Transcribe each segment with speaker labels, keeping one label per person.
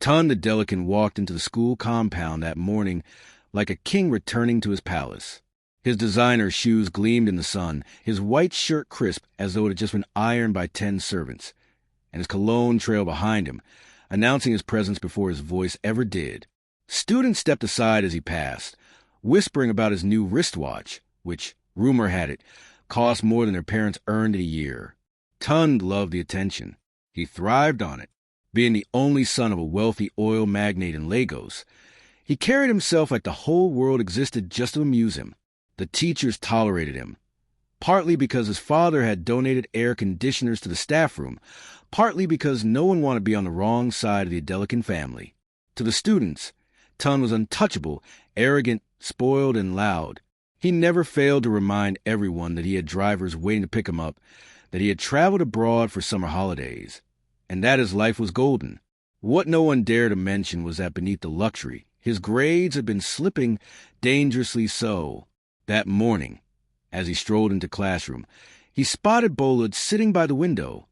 Speaker 1: Tun the Delicate walked into the school compound that morning like a king returning to his palace. His designer shoes gleamed in the sun, his white shirt crisp as though it had just been ironed by 10 servants, and his cologne trailed behind him, announcing his presence before his voice ever did. Students stepped aside as he passed, whispering about his new wristwatch, which, rumor had it, cost more than their parents earned in a year. Tun loved the attention. He thrived on it. Being the only son of a wealthy oil magnate in Lagos, he carried himself like the whole world existed just to amuse him. The teachers tolerated him, partly because his father had donated air conditioners to the staff room, partly because no one wanted to be on the wrong side of the Delicate family. To the students, Tun was untouchable, arrogant, spoiled, and loud. He never failed to remind everyone that he had drivers waiting to pick him up, that he had traveled abroad for summer holidays, and that his life was golden. What no one dared to mention was that beneath the luxury, his grades had been slipping dangerously so. That morning, as he strolled into classroom, he spotted Bolud sitting by the window,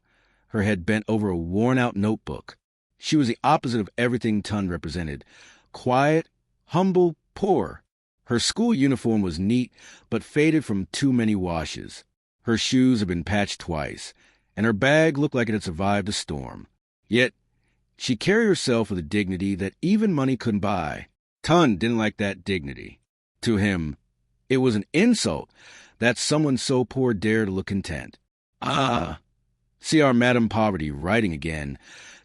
Speaker 1: her head bent over a worn-out notebook. She was the opposite of everything Tun represented. Quiet, humble, poor. Her school uniform was neat, but faded from too many washes. Her shoes had been patched twice, and her bag looked like it had survived a storm. Yet, she carried herself with a dignity that even money couldn't buy. Tun didn't like that dignity. To him, it was an insult that someone so poor dared to look content. Ah! See our Madame Poverty writing again.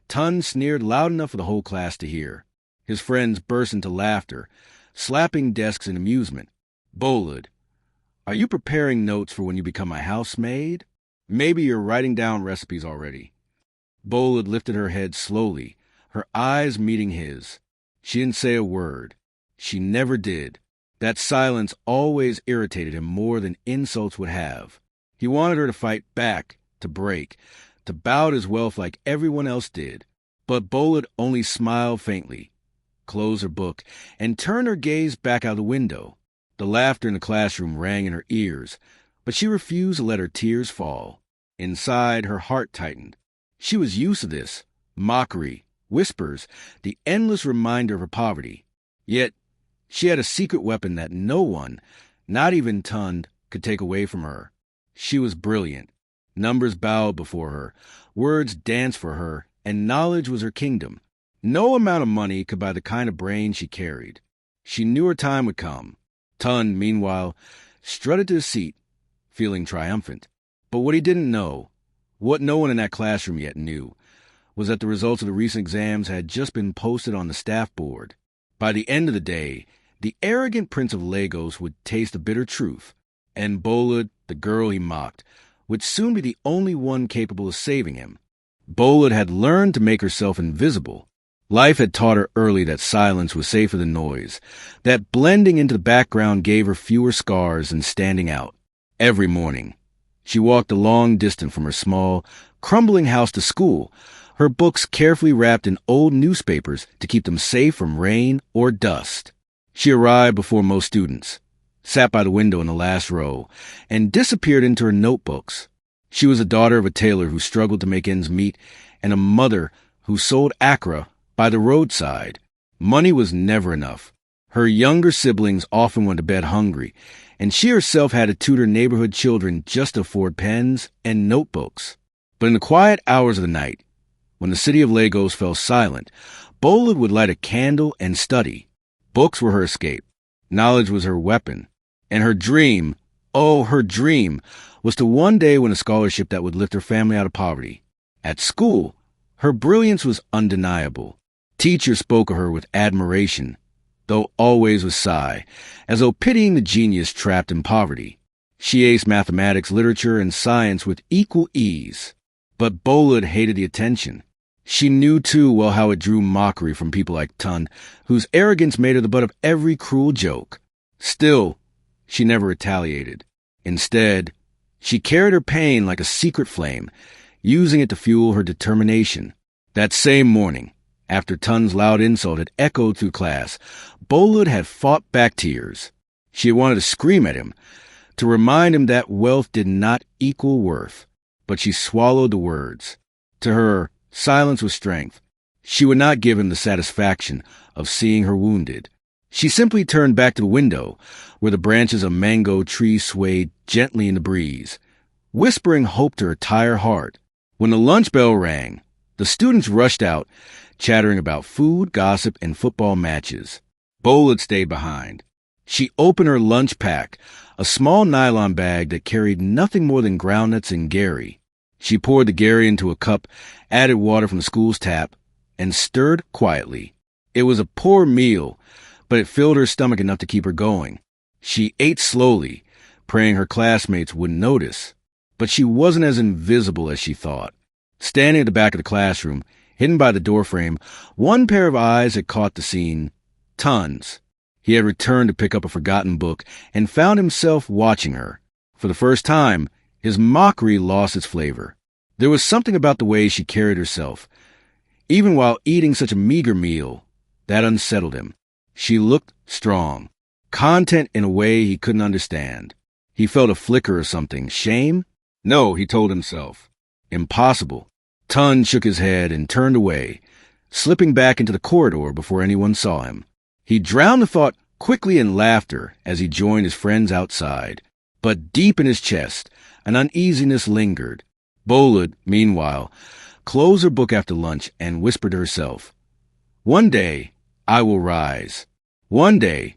Speaker 1: Tun sneered loud enough for the whole class to hear. His friends burst into laughter, slapping desks in amusement. Bolud, are you preparing notes for when you become a housemaid? Maybe you're writing down recipes already. Bolud lifted her head slowly, her eyes meeting his. She didn't say a word. She never did. That silence always irritated him more than insults would have. He wanted her to fight back, to break, to bow to his wealth like everyone else did. But Bolud only smiled faintly, closed her book, and turned her gaze back out the window. The laughter in the classroom rang in her ears, but she refused to let her tears fall. Inside, her heart tightened. She was used to this, mockery, whispers, the endless reminder of her poverty. Yet, she had a secret weapon that no one, not even Tun, could take away from her. She was brilliant. Numbers bowed before her, words danced for her, and knowledge was her kingdom. No amount of money could buy the kind of brain she carried. She knew her time would come. Tun, meanwhile, strutted to his seat, feeling triumphant. But what he didn't know, what no one in that classroom yet knew, was that the results of the recent exams had just been posted on the staff board. By the end of the day, the arrogant Prince of Lagos would taste the bitter truth, and Bolud, the girl he mocked, would soon be the only one capable of saving him. Bolud had learned to make herself invisible. Life had taught her early that silence was safer than noise, that blending into the background gave her fewer scars than standing out. Every morning, she walked a long distance from her small, crumbling house to school, her books carefully wrapped in old newspapers to keep them safe from rain or dust. She arrived before most students, sat by the window in the last row, and disappeared into her notebooks. She was the daughter of a tailor who struggled to make ends meet and a mother who sold Accra by the roadside. Money was never enough. Her younger siblings often went to bed hungry, and she herself had to tutor neighborhood children just to afford pens and notebooks. But in the quiet hours of the night, when the city of Lagos fell silent, Bolud would light a candle and study. Books were her escape. Knowledge was her weapon. And her dream, oh, her dream, was to one day win a scholarship that would lift her family out of poverty. At school, her brilliance was undeniable. Teachers spoke of her with admiration, though always with sigh, as though pitying the genius trapped in poverty. She aced mathematics, literature, and science with equal ease. But Bolud hated the attention. She knew too well how it drew mockery from people like Tun, whose arrogance made her the butt of every cruel joke. Still, she never retaliated. Instead, she carried her pain like a secret flame, using it to fuel her determination. That same morning, after Tun's loud insult had echoed through class, Bolud had fought back tears. She had wanted to scream at him, to remind him that wealth did not equal worth. But she swallowed the words. To her, silence was strength. She would not give him the satisfaction of seeing her wounded. She simply turned back to the window, where the branches of a mango tree swayed gently in the breeze, whispering hope to her tired heart. When the lunch bell rang, the students rushed out, chattering about food, gossip, and football matches. Bolid stayed behind. She opened her lunch pack, a small nylon bag that carried nothing more than groundnuts and Gary. She poured the Gary into a cup, added water from the school's tap, and stirred quietly. It was a poor meal, but it filled her stomach enough to keep her going. She ate slowly, praying her classmates wouldn't notice. But she wasn't as invisible as she thought. Standing at the back of the classroom, hidden by the doorframe, one pair of eyes had caught the scene. Tons. He had returned to pick up a forgotten book and found himself watching her. For the first time, his mockery lost its flavor. There was something about the way she carried herself, even while eating such a meager meal, that unsettled him. She looked strong, content in a way he couldn't understand. He felt a flicker or something. Shame? No, he told himself. Impossible. Tun shook his head and turned away, slipping back into the corridor before anyone saw him. He drowned the thought quickly in laughter as he joined his friends outside. But deep in his chest, an uneasiness lingered. Bolid, meanwhile, closed her book after lunch and whispered to herself, "One day, I will rise. One day,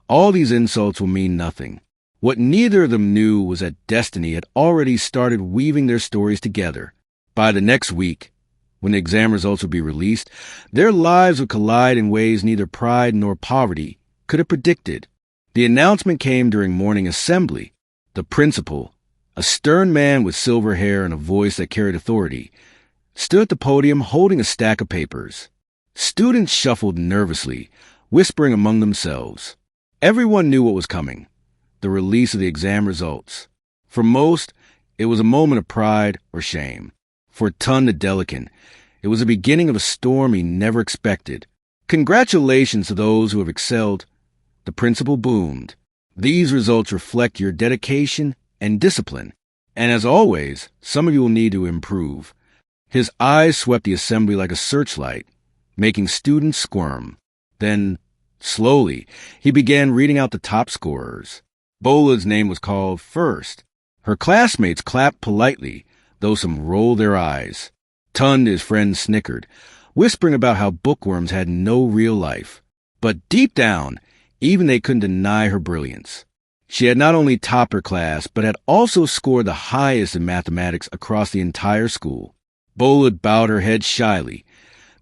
Speaker 1: all these insults will mean nothing." What neither of them knew was that destiny had already started weaving their stories together. By the next week, when the exam results would be released, their lives would collide in ways neither pride nor poverty could have predicted. The announcement came during morning assembly. The principal, a stern man with silver hair and a voice that carried authority, stood at the podium holding a stack of papers. Students shuffled nervously, whispering among themselves. Everyone knew what was coming. The release of the exam results. For most, it was a moment of pride or shame. For Tun the Delican, it was the beginning of a storm he never expected. "Congratulations to those who have excelled," the principal boomed. "These results reflect your dedication and discipline. And as always, some of you will need to improve." His eyes swept the assembly like a searchlight, making students squirm. Then, slowly, he began reading out the top scorers. Bolid's name was called first. Her classmates clapped politely, though some rolled their eyes. Tun, his friends, snickered, whispering about how bookworms had no real life. But deep down, even they couldn't deny her brilliance. She had not only topped her class, but had also scored the highest in mathematics across the entire school. Bolid bowed her head shyly,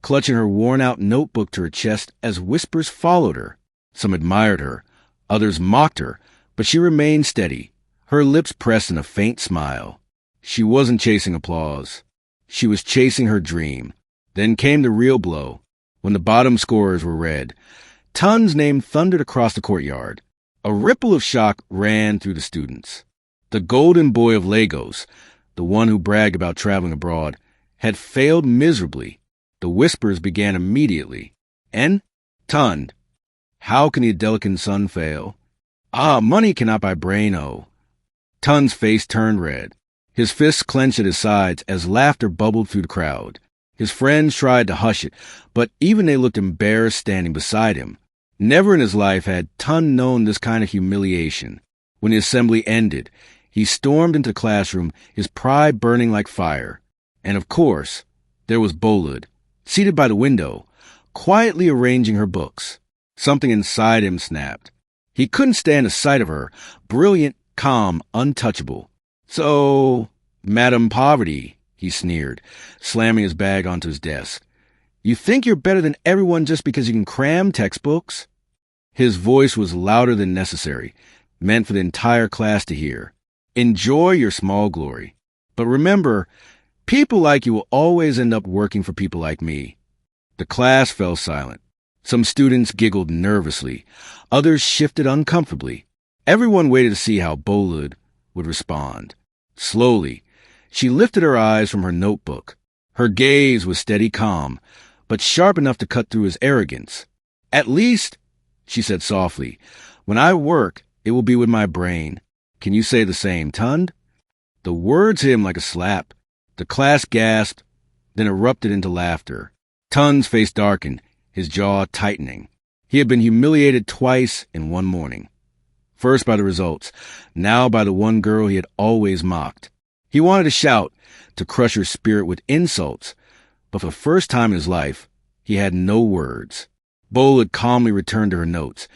Speaker 1: clutching her worn-out notebook to her chest as whispers followed her. Some admired her, others mocked her, but she remained steady, her lips pressed in a faint smile. She wasn't chasing applause. She was chasing her dream. Then came the real blow. When the bottom scorers were read, Tun's name thundered across the courtyard. A ripple of shock ran through the students. The golden boy of Lagos, the one who bragged about traveling abroad, had failed miserably. The whispers began immediately. "And? Tun, how can the Delican son fail? Ah, money cannot buy brain, oh." Tun's face turned red. His fists clenched at his sides as laughter bubbled through the crowd. His friends tried to hush it, but even they looked embarrassed standing beside him. Never in his life had Tun known this kind of humiliation. When the assembly ended, he stormed into the classroom, his pride burning like fire. And of course, there was Bolid, seated by the window, quietly arranging her books. Something inside him snapped. He couldn't stand the sight of her, brilliant, calm, untouchable. "So, Madam Poverty," he sneered, slamming his bag onto his desk. "You think you're better than everyone just because you can cram textbooks?" His voice was louder than necessary, meant for the entire class to hear. "Enjoy your small glory. But remember, people like you will always end up working for people like me." The class fell silent. Some students giggled nervously. Others shifted uncomfortably. Everyone waited to see how Bolid would respond. Slowly, she lifted her eyes from her notebook. Her gaze was steady calm, but sharp enough to cut through his arrogance. "At least," she said softly, "when I work, it will be with my brain. Can you say the same, Tund?" The words hit him like a slap. The class gasped, then erupted into laughter. Tun's face darkened, his jaw tightening. He had been humiliated twice in one morning. First by the results, now by the one girl he had always mocked. He wanted to shout, to crush her spirit with insults, but for the first time in his life, he had no words. Bolid calmly returned to her notes,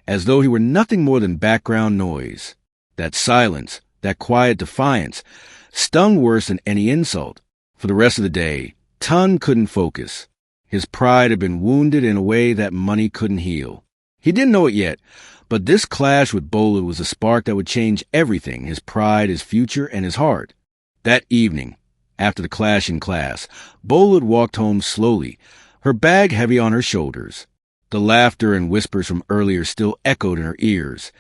Speaker 1: as though he were nothing more than background noise. That silence, that quiet defiance, stung worse than any insult. For the rest of the day, Tun couldn't focus. His pride had been wounded in a way that money couldn't heal. He didn't know it yet, but this clash with Bolid was a spark that would change everything, his pride, his future, and his heart. That evening, after the clash in class, Bolid walked home slowly, her bag heavy on her shoulders. The laughter and whispers from earlier still echoed in her ears,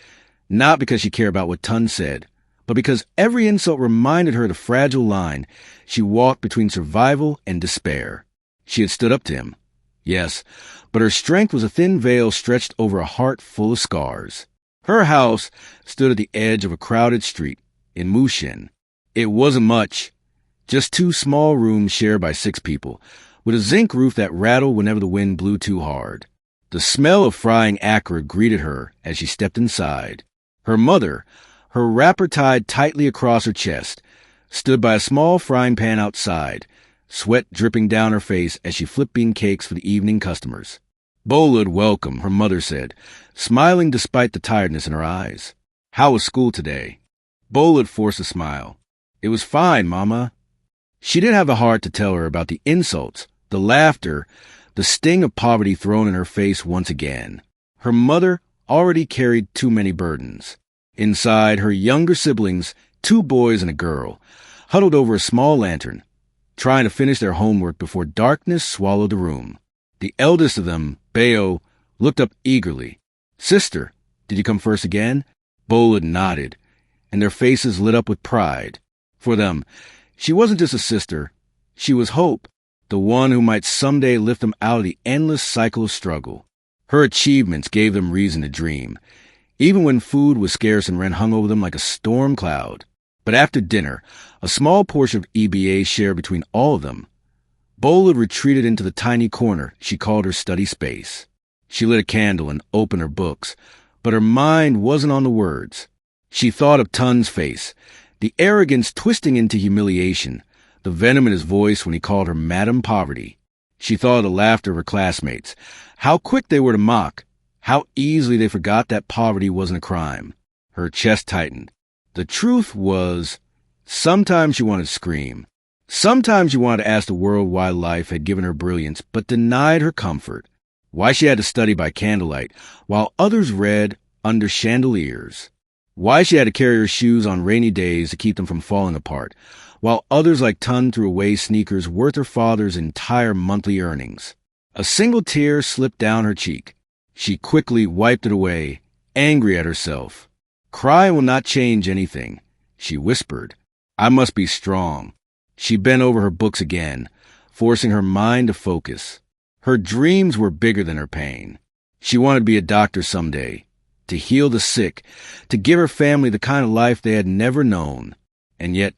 Speaker 1: not because she cared about what Tun said, but because every insult reminded her of the fragile line she walked between survival and despair. She had stood up to him, yes, but her strength was a thin veil stretched over a heart full of scars. Her house stood at the edge of a crowded street in Mushin. It wasn't much, just 2 small rooms shared by 6 people, with a zinc roof that rattled whenever the wind blew too hard. The smell of frying akra greeted her as she stepped inside. Her mother, her wrapper tied tightly across her chest, stood by a small frying pan outside, sweat dripping down her face as she flipped bean cakes for the evening customers. "Bolid, welcome," her mother said, smiling despite the tiredness in her eyes. "How was school today?" Bolid forced a smile. "It was fine, Mama." She didn't have the heart to tell her about the insults, the laughter, the sting of poverty thrown in her face once again. Her mother already carried too many burdens. Inside, her younger siblings, 2 boys and a girl, huddled over a small lantern, trying to finish their homework before darkness swallowed the room. The eldest of them, Bayo, looked up eagerly. "Sister, did you come first again?" Bolid nodded, and their faces lit up with pride. For them, she wasn't just a sister. She was hope, the one who might someday lift them out of the endless cycle of struggle. Her achievements gave them reason to dream, even when food was scarce and rent hung over them like a storm cloud. But after dinner, a small portion of EBA shared between all of them, Bolid retreated into the tiny corner she called her study space. She lit a candle and opened her books, but her mind wasn't on the words. She thought of Tun's face, the arrogance twisting into humiliation, the venom in his voice when he called her Madam Poverty. She thought of the laughter of her classmates, how quick they were to mock, how easily they forgot that poverty wasn't a crime. Her chest tightened. The truth was, sometimes she wanted to scream. Sometimes she wanted to ask the world why life had given her brilliance but denied her comfort, why she had to study by candlelight while others read under chandeliers, why she had to carry her shoes on rainy days to keep them from falling apart, while others like Tun threw away sneakers worth her father's entire monthly earnings. A single tear slipped down her cheek. She quickly wiped it away, angry at herself. "Crying will not change anything," she whispered. "I must be strong." She bent over her books again, forcing her mind to focus. Her dreams were bigger than her pain. She wanted to be a doctor someday, to heal the sick, to give her family the kind of life they had never known. And yet,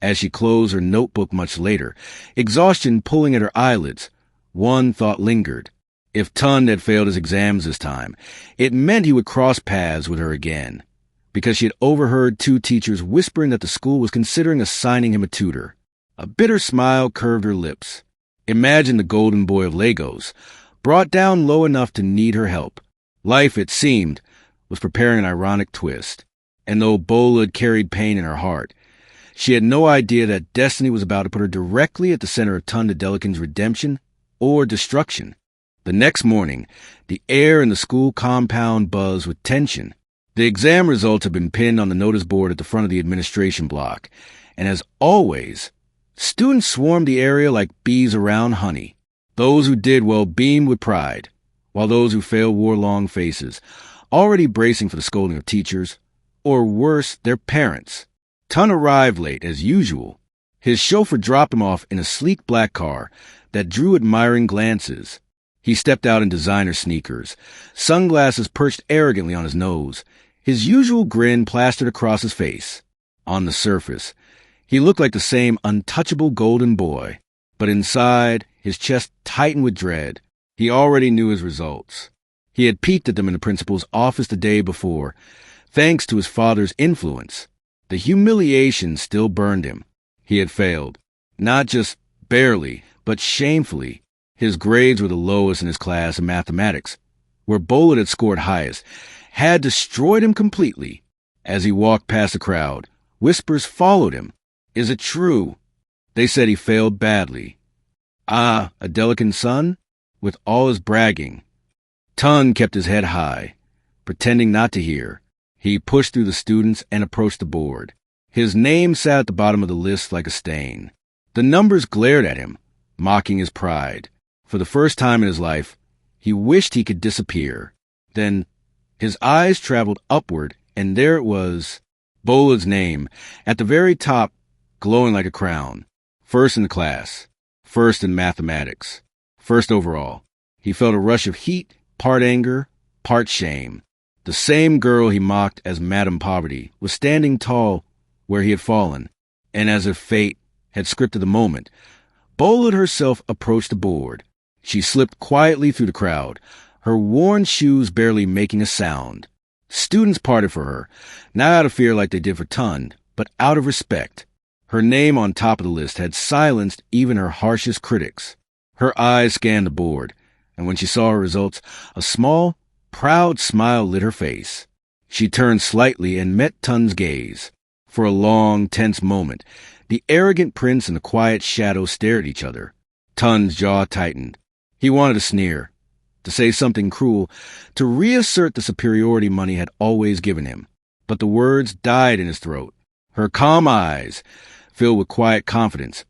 Speaker 1: as she closed her notebook much later, exhaustion pulling at her eyelids, one thought lingered. If Tun had failed his exams this time, it meant he would cross paths with her again, because she had overheard 2 teachers whispering that the school was considering assigning him a tutor. A bitter smile curved her lips. Imagine the golden boy of Lagos, brought down low enough to need her help. Life, it seemed, was preparing an ironic twist. And though Bolid carried pain in her heart, she had no idea that destiny was about to put her directly at the center of Tun Delikin's redemption or destruction. The next morning, the air in the school compound buzzed with tension. The exam results had been pinned on the notice board at the front of the administration block, and as always, students swarmed the area like bees around honey. Those who did well beamed with pride, while those who failed wore long faces, already bracing for the scolding of teachers, or worse, their parents. Tun arrived late, as usual. His chauffeur dropped him off in a sleek black car that drew admiring glances. He stepped out in designer sneakers, sunglasses perched arrogantly on his nose, his usual grin plastered across his face. On the surface, he looked like the same untouchable golden boy, but inside, his chest tightened with dread. He already knew his results. He had peeked at them in the principal's office the day before, thanks to his father's influence. The humiliation still burned him. He had failed. Not just barely, but shamefully. His grades were the lowest in his class in mathematics, where Bolid had scored highest, had destroyed him completely. As he walked past the crowd, whispers followed him. Is it true? They said he failed badly. Ah, a delicate son? With all his bragging. Tun kept his head high, pretending not to hear. He pushed through the students and approached the board. His name sat at the bottom of the list like a stain. The numbers glared at him, mocking his pride. For the first time in his life, he wished he could disappear. Then his eyes traveled upward, and there it was, Bolid's name, at the very top, glowing like a crown. First in the class. First in mathematics. First overall. He felt a rush of heat, part anger, part shame. The same girl he mocked as Madam Poverty was standing tall where he had fallen, and as if fate had scripted the moment, Bolid herself approached the board. She slipped quietly through the crowd, her worn shoes barely making a sound. Students parted for her, not out of fear like they did for Tun, but out of respect. Her name on top of the list had silenced even her harshest critics. Her eyes scanned the board, and when she saw her results, a small, proud smile lit her face. She turned slightly and met Tun's gaze. For a long, tense moment, the arrogant prince and the quiet shadow stared at each other. Tun's jaw tightened. He wanted to sneer, to say something cruel, to reassert the superiority money had always given him. But the words died in his throat. Her calm eyes, filled with quiet confidence,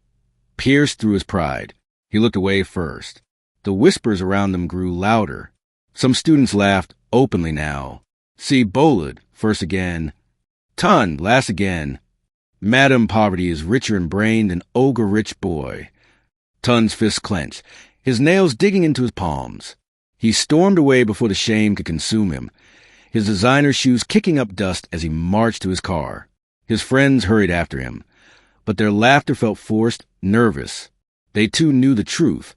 Speaker 1: pierced through his pride. He looked away first. The whispers around them grew louder. Some students laughed openly now. See, Bolid, first again. Tun, last again. Madam Poverty is richer in brain than ogre-rich boy. Tun's fists clenched, his nails digging into his palms. He stormed away before the shame could consume him, his designer shoes kicking up dust as he marched to his car. His friends hurried after him, but their laughter felt forced, nervous. They too knew the truth.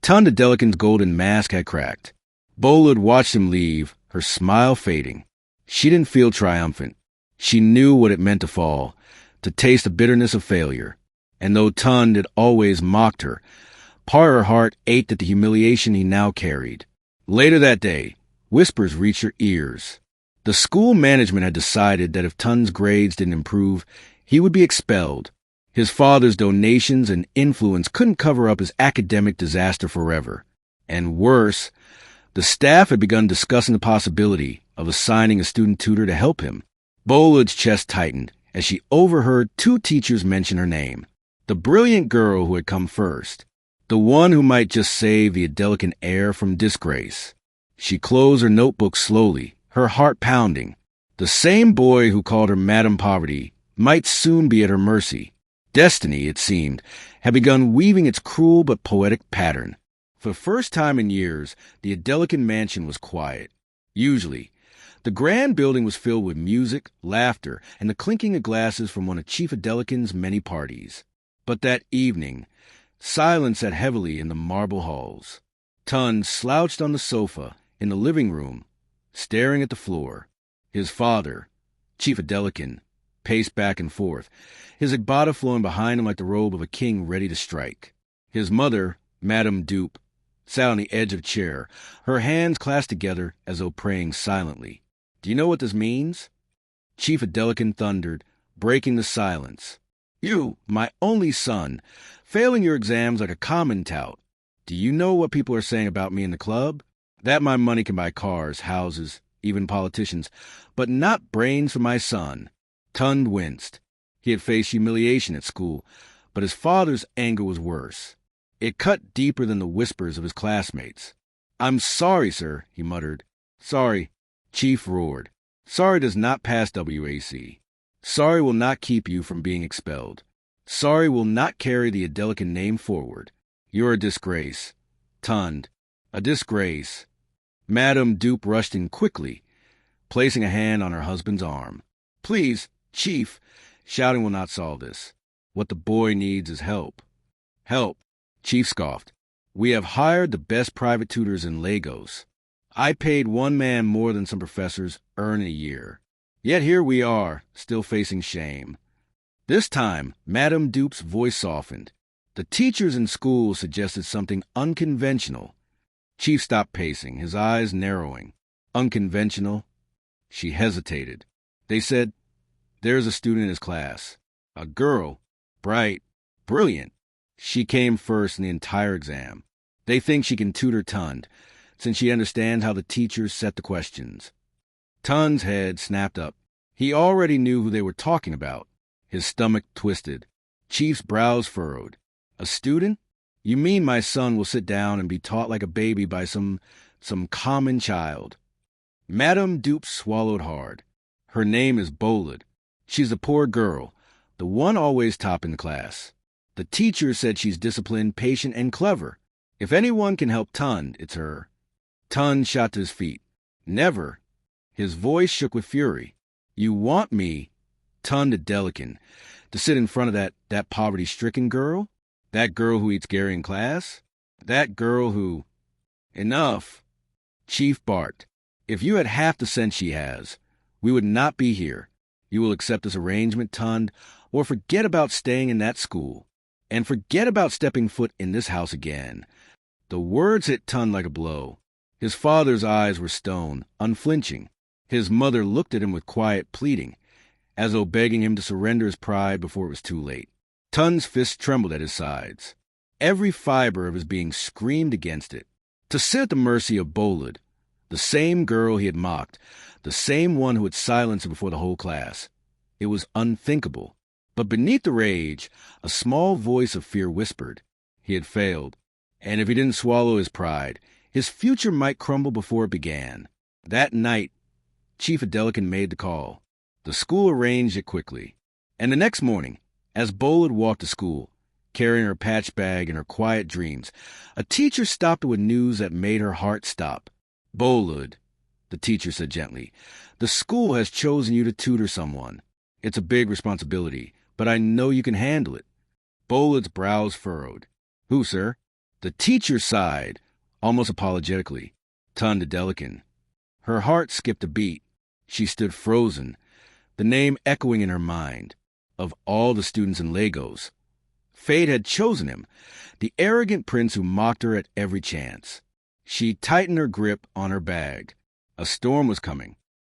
Speaker 1: Tun the Delican's golden mask had cracked. Bolid watched him leave, her smile fading. She didn't feel triumphant. She knew what it meant to fall, to taste the bitterness of failure. And though Tun had always mocked her, part of her heart ached at the humiliation he now carried. Later that day, whispers reached her ears. The school management had decided that if Tun's grades didn't improve, he would be expelled. His father's donations and influence couldn't cover up his academic disaster forever. And worse, the staff had begun discussing the possibility of assigning a student tutor to help him. Bolid's chest tightened as she overheard two teachers mention her name. The brilliant girl who had come first. The one who might just save the Adelicant heir from disgrace. She closed her notebook slowly, her heart pounding. The same boy who called her Madam Poverty might soon be at her mercy. Destiny, it seemed, had begun weaving its cruel but poetic pattern. For the first time in years, the Adelicant mansion was quiet. Usually, the grand building was filled with music, laughter, and the clinking of glasses from one of Chief Adelicant's many parties. But that evening, silence sat heavily in the marble halls. Tun slouched on the sofa in the living room, staring at the floor. His father, Chief Adelicant, paced back and forth, his agbada flowing behind him like the robe of a king ready to strike. His mother, Madame Dupe, sat on the edge of a chair, her hands clasped together as though praying silently. Do you know what this means? Chief Adelicant thundered, breaking the silence. You, my only son, failing your exams like a common tout. Do you know what people are saying about me in the club? That my money can buy cars, houses, even politicians, but not brains for my son. Tun winced. He had faced humiliation at school, but his father's anger was worse. It cut deeper than the whispers of his classmates. I'm sorry, sir, he muttered. Sorry, Chief roared. Sorry does not pass WAC. Sorry will not keep you from being expelled. Sorry will not carry the Adelicant name forward. You're a disgrace. Tun, a disgrace. Madame Dupe rushed in quickly, placing a hand on her husband's arm. Please, Chief, shouting will not solve this. What the boy needs is help. Help, Chief scoffed. We have hired the best private tutors in Lagos. I paid one man more than some professors earn in a year. Yet here we are, still facing shame. This time, Madame Dupe's voice softened. The teachers in school suggested something unconventional. Chief stopped pacing, his eyes narrowing. Unconventional? She hesitated. They said, there's a student in his class. A girl. Bright. Brilliant. She came first in the entire exam. They think she can tutor Tund, since she understands how the teachers set the questions. Tund's head snapped up. He already knew who they were talking about. His stomach twisted. Chief's brows furrowed. A student? You mean my son will sit down and be taught like a baby by some common child? Madame Dupe swallowed hard. Her name is Bolid. She's a poor girl, the one always top in the class. The teacher said she's disciplined, patient, and clever. If anyone can help Tund, it's her. Tund shot to his feet. Never. His voice shook with fury. You want me, Tund Adelican, to sit in front of that poverty-stricken girl? That girl who eats Gary in class? That girl who... Enough. Chief barked. If you had half the sense she has, we would not be here. You will accept this arrangement, Tund, or forget about staying in that school. And forget about stepping foot in this house again. The words hit Tund like a blow. His father's eyes were stone, unflinching. His mother looked at him with quiet pleading, as though begging him to surrender his pride before it was too late. Tund's fists trembled at his sides. Every fiber of his being screamed against it. To sit at the mercy of Bolid, the same girl he had mocked, the same one who had silenced him before the whole class. It was unthinkable. But beneath the rage, a small voice of fear whispered. He had failed, and if he didn't swallow his pride, his future might crumble before it began. That night, Chief Adelican made the call. The school arranged it quickly. And the next morning, as Bolid walked to school, carrying her patch bag and her quiet dreams, a teacher stopped her with news that made her heart stop. Bolid, the teacher said gently, the school has chosen you to tutor someone. It's a big responsibility, but I know you can handle it. Bolid's brows furrowed. Who, sir? The teacher sighed, almost apologetically. Tund Adelican. Her heart skipped a beat. She stood frozen, the name echoing in her mind. Of all the students in Lagos, fate had chosen him, the arrogant prince who mocked her at every chance. She tightened her grip on her bag. A storm was coming.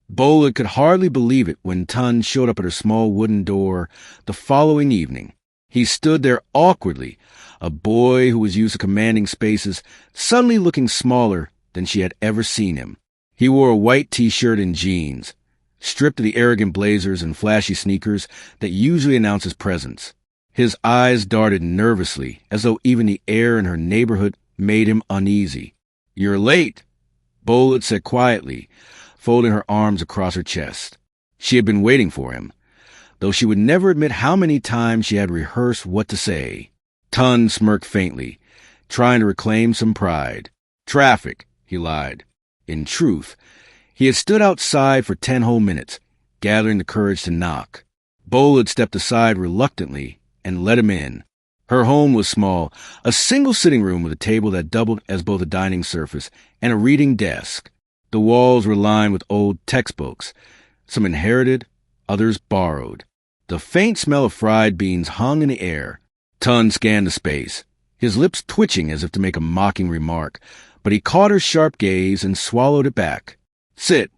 Speaker 1: Bolid could hardly believe it when Tund showed up at her small wooden door the following evening. He stood there awkwardly, a boy who was used to commanding spaces, suddenly looking smaller than she had ever seen him. He wore a white t-shirt and jeans, stripped of the arrogant blazers and flashy sneakers that usually announce his presence. His eyes darted nervously, as though even the air in her neighborhood made him uneasy. You're late, Bolid said quietly, folding her arms across her chest. She had been waiting for him, though she would never admit how many times she had rehearsed what to say. Tund smirked faintly, trying to reclaim some pride. Traffic, he lied. In truth, he had stood outside for 10 whole minutes, gathering the courage to knock. Bolid stepped aside reluctantly and let him in. Her home was small, a single sitting room with a table that doubled as both a dining surface and a reading desk. The walls were lined with old textbooks, some inherited, others borrowed. The faint smell of fried beans hung in the air. Tund scanned the space, his lips twitching as if to make a mocking remark, but he caught her sharp gaze and swallowed it back. Sit,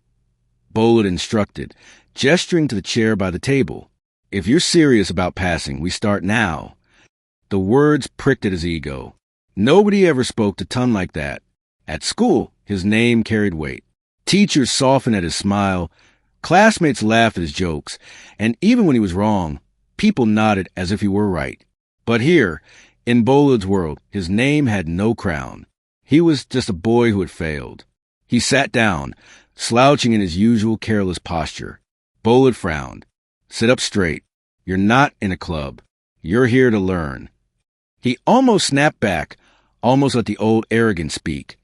Speaker 1: Bolid instructed, gesturing to the chair by the table. If you're serious about passing, we start now. The words pricked at his ego. Nobody ever spoke to Tund like that. At school, his name carried weight. Teachers softened at his smile, classmates laughed at his jokes, and even when he was wrong, people nodded as if he were right. But here, in Bolid's world, his name had no crown. He was just a boy who had failed. He sat down, slouching in his usual careless posture. Bolid frowned. Sit up straight. You're not in a club. You're here to learn. He almost snapped back, almost let the old arrogance speak.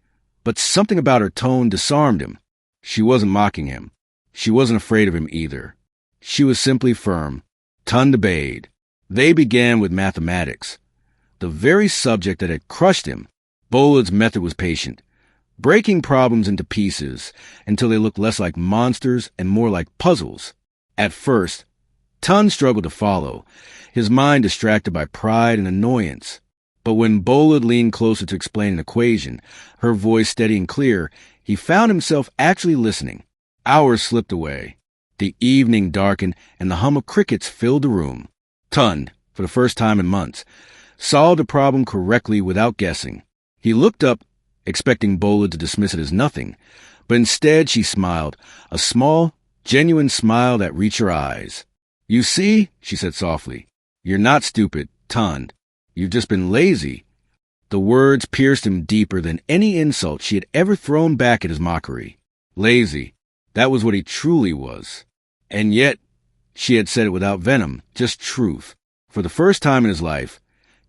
Speaker 1: But something about her tone disarmed him. She wasn't mocking him. She wasn't afraid of him either. She was simply firm. Tund obeyed. They began with mathematics, the very subject that had crushed him. Bolad's method was patient, breaking problems into pieces until they looked less like monsters and more like puzzles. At first, Tun struggled to follow, his mind distracted by pride and annoyance. But when Bolad leaned closer to explain an equation, her voice steady and clear, he found himself actually listening. Hours slipped away. The evening darkened, and the hum of crickets filled the room. Tun, for the first time in months, solved the problem correctly without guessing. He looked up, expecting Bolad to dismiss it as nothing, but instead she smiled, a small, genuine smile that reached her eyes. "You see," she said softly, "you're not stupid, Tun. You've just been lazy." The words pierced him deeper than any insult she had ever thrown back at his mockery. Lazy. That was what he truly was. And yet, she had said it without venom, just truth. For the first time in his life,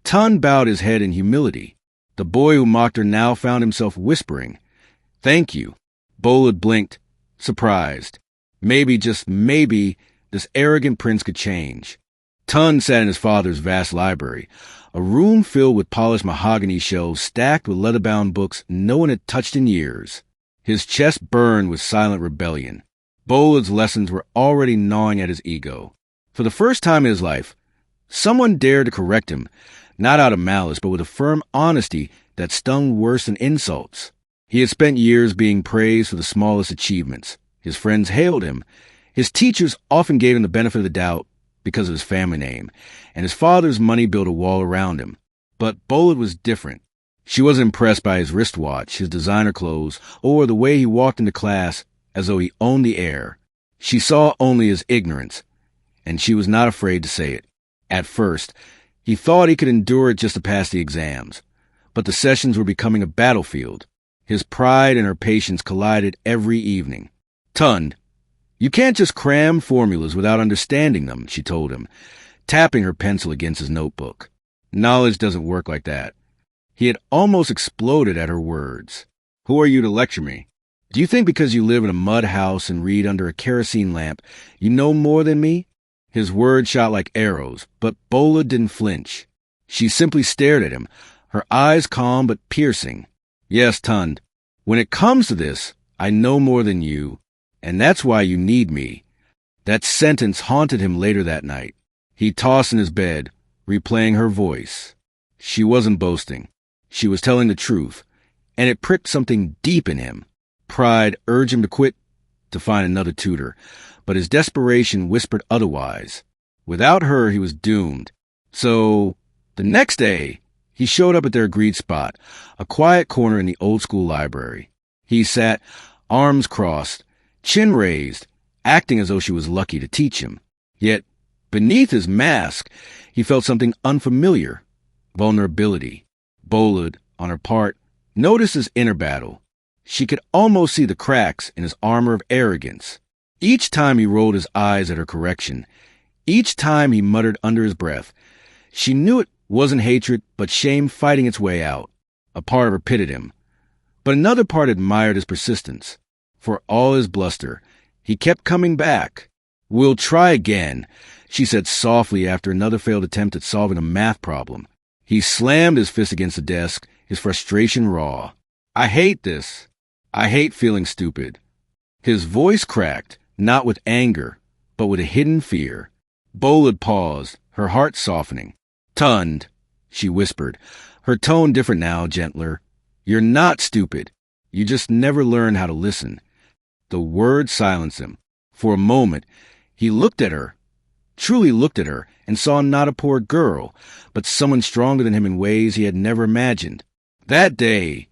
Speaker 1: Tun bowed his head in humility. The boy who mocked her now found himself whispering, "Thank you." Bolad blinked, surprised. Maybe, just maybe, this arrogant prince could change. Tun sat in his father's vast library, a room filled with polished mahogany shelves stacked with leather-bound books no one had touched in years. His chest burned with silent rebellion. Bolad's lessons were already gnawing at his ego. For the first time in his life, someone dared to correct him, not out of malice, but with a firm honesty that stung worse than insults. He had spent years being praised for the smallest achievements. His friends hailed him. His teachers often gave him the benefit of the doubt because of his family name, and his father's money built a wall around him. But Bolad was different. She wasn't impressed by his wristwatch, his designer clothes, or the way he walked into class as though he owned the air. She saw only his ignorance, and she was not afraid to say it. At first, he thought he could endure it just to pass the exams, but the sessions were becoming a battlefield. His pride and her patience collided every evening. "Tun, you can't just cram formulas without understanding them," she told him, tapping her pencil against his notebook. "Knowledge doesn't work like that." He had almost exploded at her words. "Who are you to lecture me? Do you think because you live in a mud house and read under a kerosene lamp, you know more than me?" His words shot like arrows, but Bolad didn't flinch. She simply stared at him, her eyes calm but piercing. "Yes, Tun, when it comes to this, I know more than you, and that's why you need me." That sentence haunted him later that night. He tossed in his bed, replaying her voice. She wasn't boasting. She was telling the truth, and it pricked something deep in him. Pride urged him to quit, to find another tutor, but his desperation whispered otherwise. Without her, he was doomed. So, the next day, he showed up at their agreed spot, a quiet corner in the old-school library. He sat, arms crossed, chin raised, acting as though she was lucky to teach him. Yet, beneath his mask, he felt something unfamiliar, vulnerability. Bolad, on her part, noticed his inner battle. She could almost see the cracks in his armor of arrogance. Each time he rolled his eyes at her correction, each time he muttered under his breath, she knew it wasn't hatred, but shame fighting its way out. A part of her pitted him, but another part admired his persistence. For all his bluster, he kept coming back. "We'll try again," she said softly after another failed attempt at solving a math problem. He slammed his fist against the desk, his frustration raw. "I hate this. I hate feeling stupid." His voice cracked, not with anger, but with a hidden fear. Bolad paused, her heart softening. "Tun," she whispered, her tone different now, gentler. "You're not stupid. You just never learned how to listen." The words silenced him. For a moment, he looked at her, truly looked at her, and saw not a poor girl, but someone stronger than him in ways he had never imagined. That day,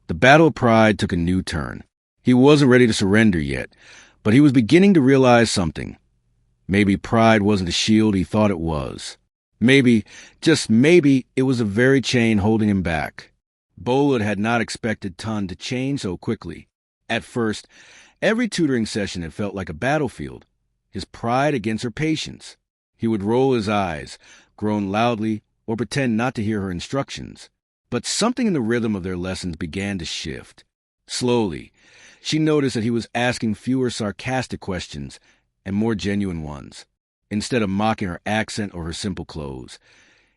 Speaker 1: the battle of pride took a new turn. He wasn't ready to surrender yet, but he was beginning to realize something. Maybe pride wasn't the shield he thought it was. Maybe, just maybe, it was the very chain holding him back. Bolad had not expected Tun to change so quickly. At first, every tutoring session had felt like a battlefield, his pride against her patience. He would roll his eyes, groan loudly, or pretend not to hear her instructions. But something in the rhythm of their lessons began to shift. Slowly, she noticed that he was asking fewer sarcastic questions and more genuine ones. Instead of mocking her accent or her simple clothes,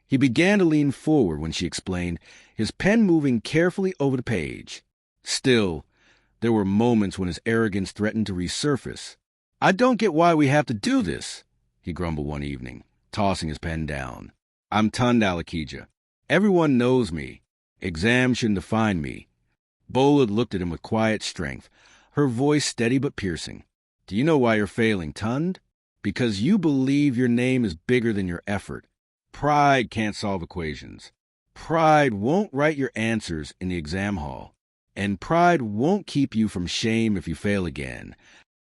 Speaker 1: he began to lean forward when she explained, his pen moving carefully over the page. Still, there were moments when his arrogance threatened to resurface. "I don't get why we have to do this," he grumbled one evening, tossing his pen down. "I'm Tund Alakija. Everyone knows me. Exams shouldn't define me." Bolid looked at him with quiet strength, her voice steady but piercing. "Do you know why you're failing, Tund? Because you believe your name is bigger than your effort. Pride can't solve equations. Pride won't write your answers in the exam hall. And pride won't keep you from shame if you fail again."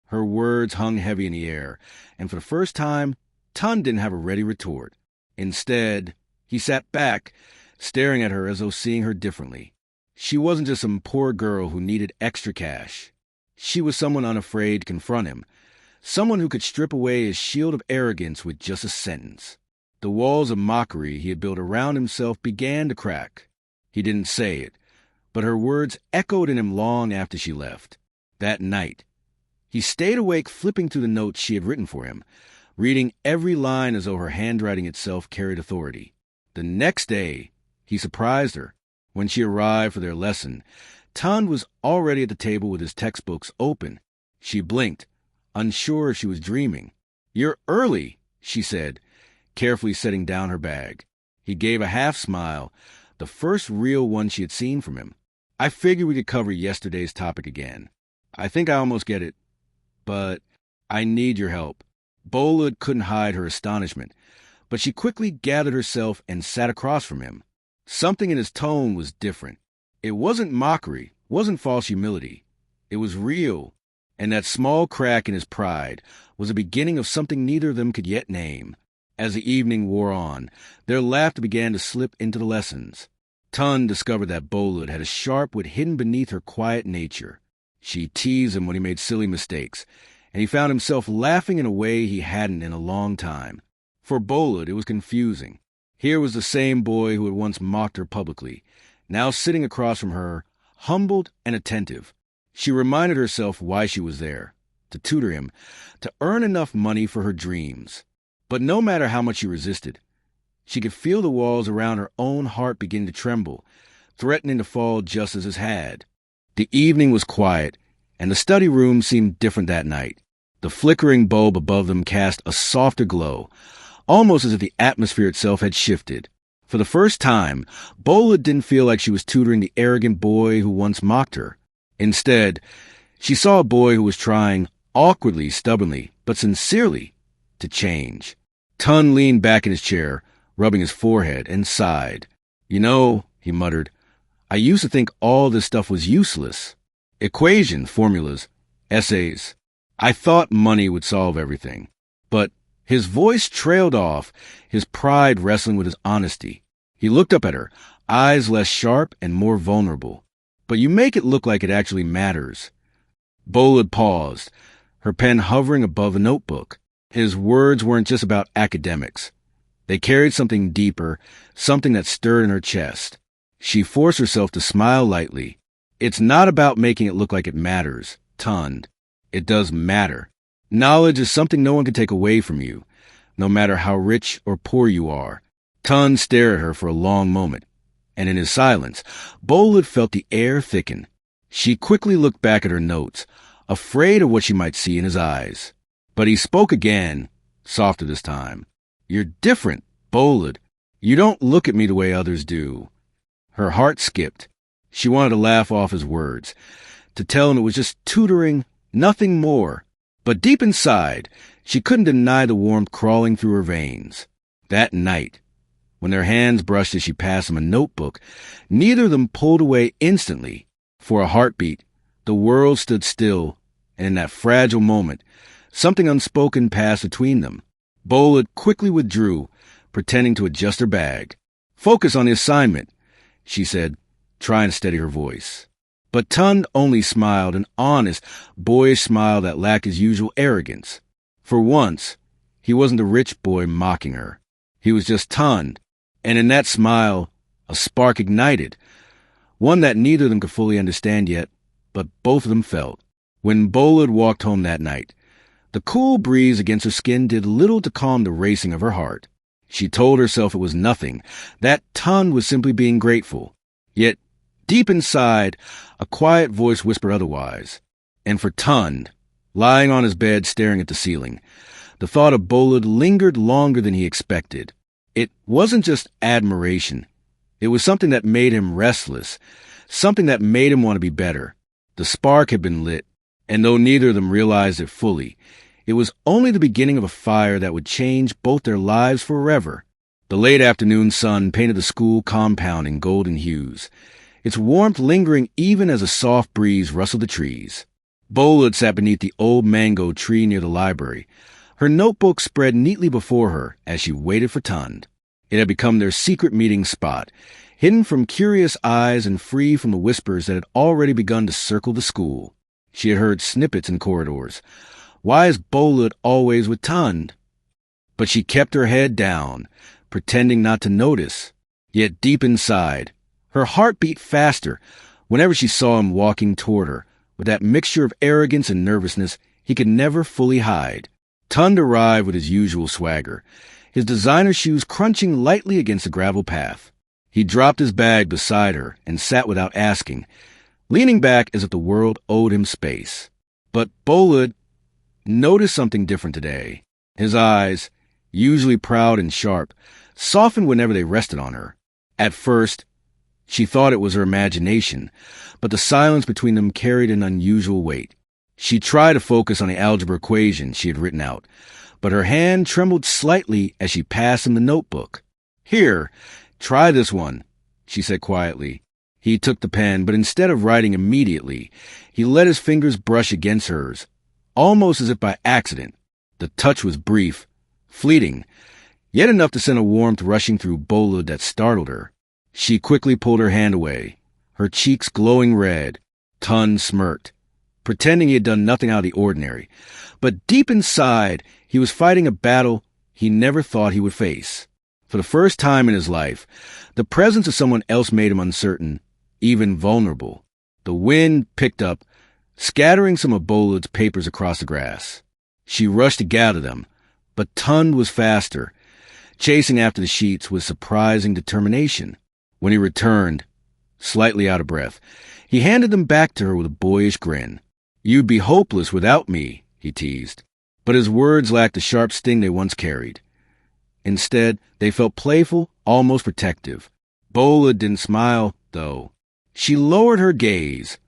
Speaker 1: Her words hung heavy in the air, and for the first time, Tund didn't have a ready retort. Instead, he sat back, staring at her as though seeing her differently. She wasn't just some poor girl who needed extra cash. She was someone unafraid to confront him, someone who could strip away his shield of arrogance with just a sentence. The walls of mockery he had built around himself began to crack. He didn't say it, but her words echoed in him long after she left. That night, he stayed awake flipping through the notes she had written for him, reading every line as though her handwriting itself carried authority. The next day, he surprised her. When she arrived for their lesson, Tund was already at the table with his textbooks open. She blinked, unsure if she was dreaming. "You're early," she said, carefully setting down her bag. He gave a half smile, the first real one she had seen from him. "I figured we could cover yesterday's topic again. I think I almost get it, but I need your help." Bolid couldn't hide her astonishment, but she quickly gathered herself and sat across from him. Something in his tone was different. It wasn't mockery, wasn't false humility. It was real, and that small crack in his pride was the beginning of something neither of them could yet name. As the evening wore on, their laughter began to slip into the lessons. Tund discovered that Bolid had a sharp wit hidden beneath her quiet nature. She teased him when he made silly mistakes, and he found himself laughing in a way he hadn't in a long time. For Bolid, it was confusing. Here was the same boy who had once mocked her publicly, now sitting across from her, humbled and attentive. She reminded herself why she was there, to tutor him, to earn enough money for her dreams. But no matter how much she resisted, she could feel the walls around her own heart begin to tremble, threatening to fall just as his had. The evening was quiet, and the study room seemed different that night. The flickering bulb above them cast a softer glow, almost as if the atmosphere itself had shifted. For the first time, Bolid didn't feel like she was tutoring the arrogant boy who once mocked her. Instead, she saw a boy who was trying, awkwardly, stubbornly, but sincerely, to change. Tund leaned back in his chair, rubbing his forehead, and sighed. "You know," he muttered, "I used to think all this stuff was useless. Equations, formulas, essays. I thought money would solve everything." But his voice trailed off, his pride wrestling with his honesty. He looked up at her, eyes less sharp and more vulnerable. "But you make it look like it actually matters." Bolid paused, her pen hovering above a notebook. His words weren't just about academics. They carried something deeper, something that stirred in her chest. She forced herself to smile lightly. "It's not about making it look like it matters, Tund. It does matter. Knowledge is something no one can take away from you, no matter how rich or poor you are." Tund stared at her for a long moment, and in his silence, Bolid felt the air thicken. She quickly looked back at her notes, afraid of what she might see in his eyes. But he spoke again, softer this time. "You're different, Bolid. You don't look at me the way others do." Her heart skipped. She wanted to laugh off his words, to tell him it was just tutoring, nothing more. But deep inside, she couldn't deny the warmth crawling through her veins. That night, when their hands brushed as she passed him a notebook, neither of them pulled away instantly. For a heartbeat, the world stood still, and in that fragile moment, something unspoken passed between them. Bolid quickly withdrew, pretending to adjust her bag. "Focus on the assignment," she said, trying to steady her voice. But Tund only smiled, an honest, boyish smile that lacked his usual arrogance. For once, he wasn't the rich boy mocking her. He was just Tund, and in that smile, a spark ignited, one that neither of them could fully understand yet, but both of them felt. When Bolid walked home that night, the cool breeze against her skin did little to calm the racing of her heart. She told herself it was nothing, that Tund was simply being grateful. Yet, deep inside, a quiet voice whispered otherwise. And for Tund, lying on his bed staring at the ceiling, the thought of Bolud lingered longer than he expected. It wasn't just admiration. It was something that made him restless, something that made him want to be better. The spark had been lit, and though neither of them realized it fully, it was only the beginning of a fire that would change both their lives forever. The late afternoon sun painted the school compound in golden hues, its warmth lingering even as a soft breeze rustled the trees. Bolud sat beneath the old mango tree near the library, her notebook spread neatly before her as she waited for Tund. It had become their secret meeting spot, hidden from curious eyes and free from the whispers that had already begun to circle the school. She had heard snippets in corridors. Why is Bolud always with Tund? But she kept her head down, pretending not to notice. Yet deep inside, her heart beat faster whenever she saw him walking toward her, with that mixture of arrogance and nervousness he could never fully hide. Tund arrived with his usual swagger, his designer shoes crunching lightly against the gravel path. He dropped his bag beside her and sat without asking, leaning back as if the world owed him space. But Bolud noticed something different today. His eyes, usually proud and sharp, softened whenever they rested on her. At first, she thought it was her imagination, but the silence between them carried an unusual weight. She tried to focus on the algebra equation she had written out, but her hand trembled slightly as she passed him the notebook. "Here, try this one," she said quietly. He took the pen, but instead of writing immediately, he let his fingers brush against hers, almost as if by accident. The touch was brief, fleeting, yet enough to send a warmth rushing through Bolud that startled her. She quickly pulled her hand away, her cheeks glowing red. Tund smirked, pretending he had done nothing out of the ordinary. But deep inside, he was fighting a battle he never thought he would face. For the first time in his life, the presence of someone else made him uncertain, even vulnerable. The wind picked up, scattering some of Bolud's papers across the grass. She rushed to gather them, but Tund was faster, chasing after the sheets with surprising determination. When he returned, slightly out of breath, he handed them back to her with a boyish grin. "You'd be hopeless without me," he teased. But his words lacked the sharp sting they once carried. Instead, they felt playful, almost protective. Bolud didn't smile, though. She lowered her gaze,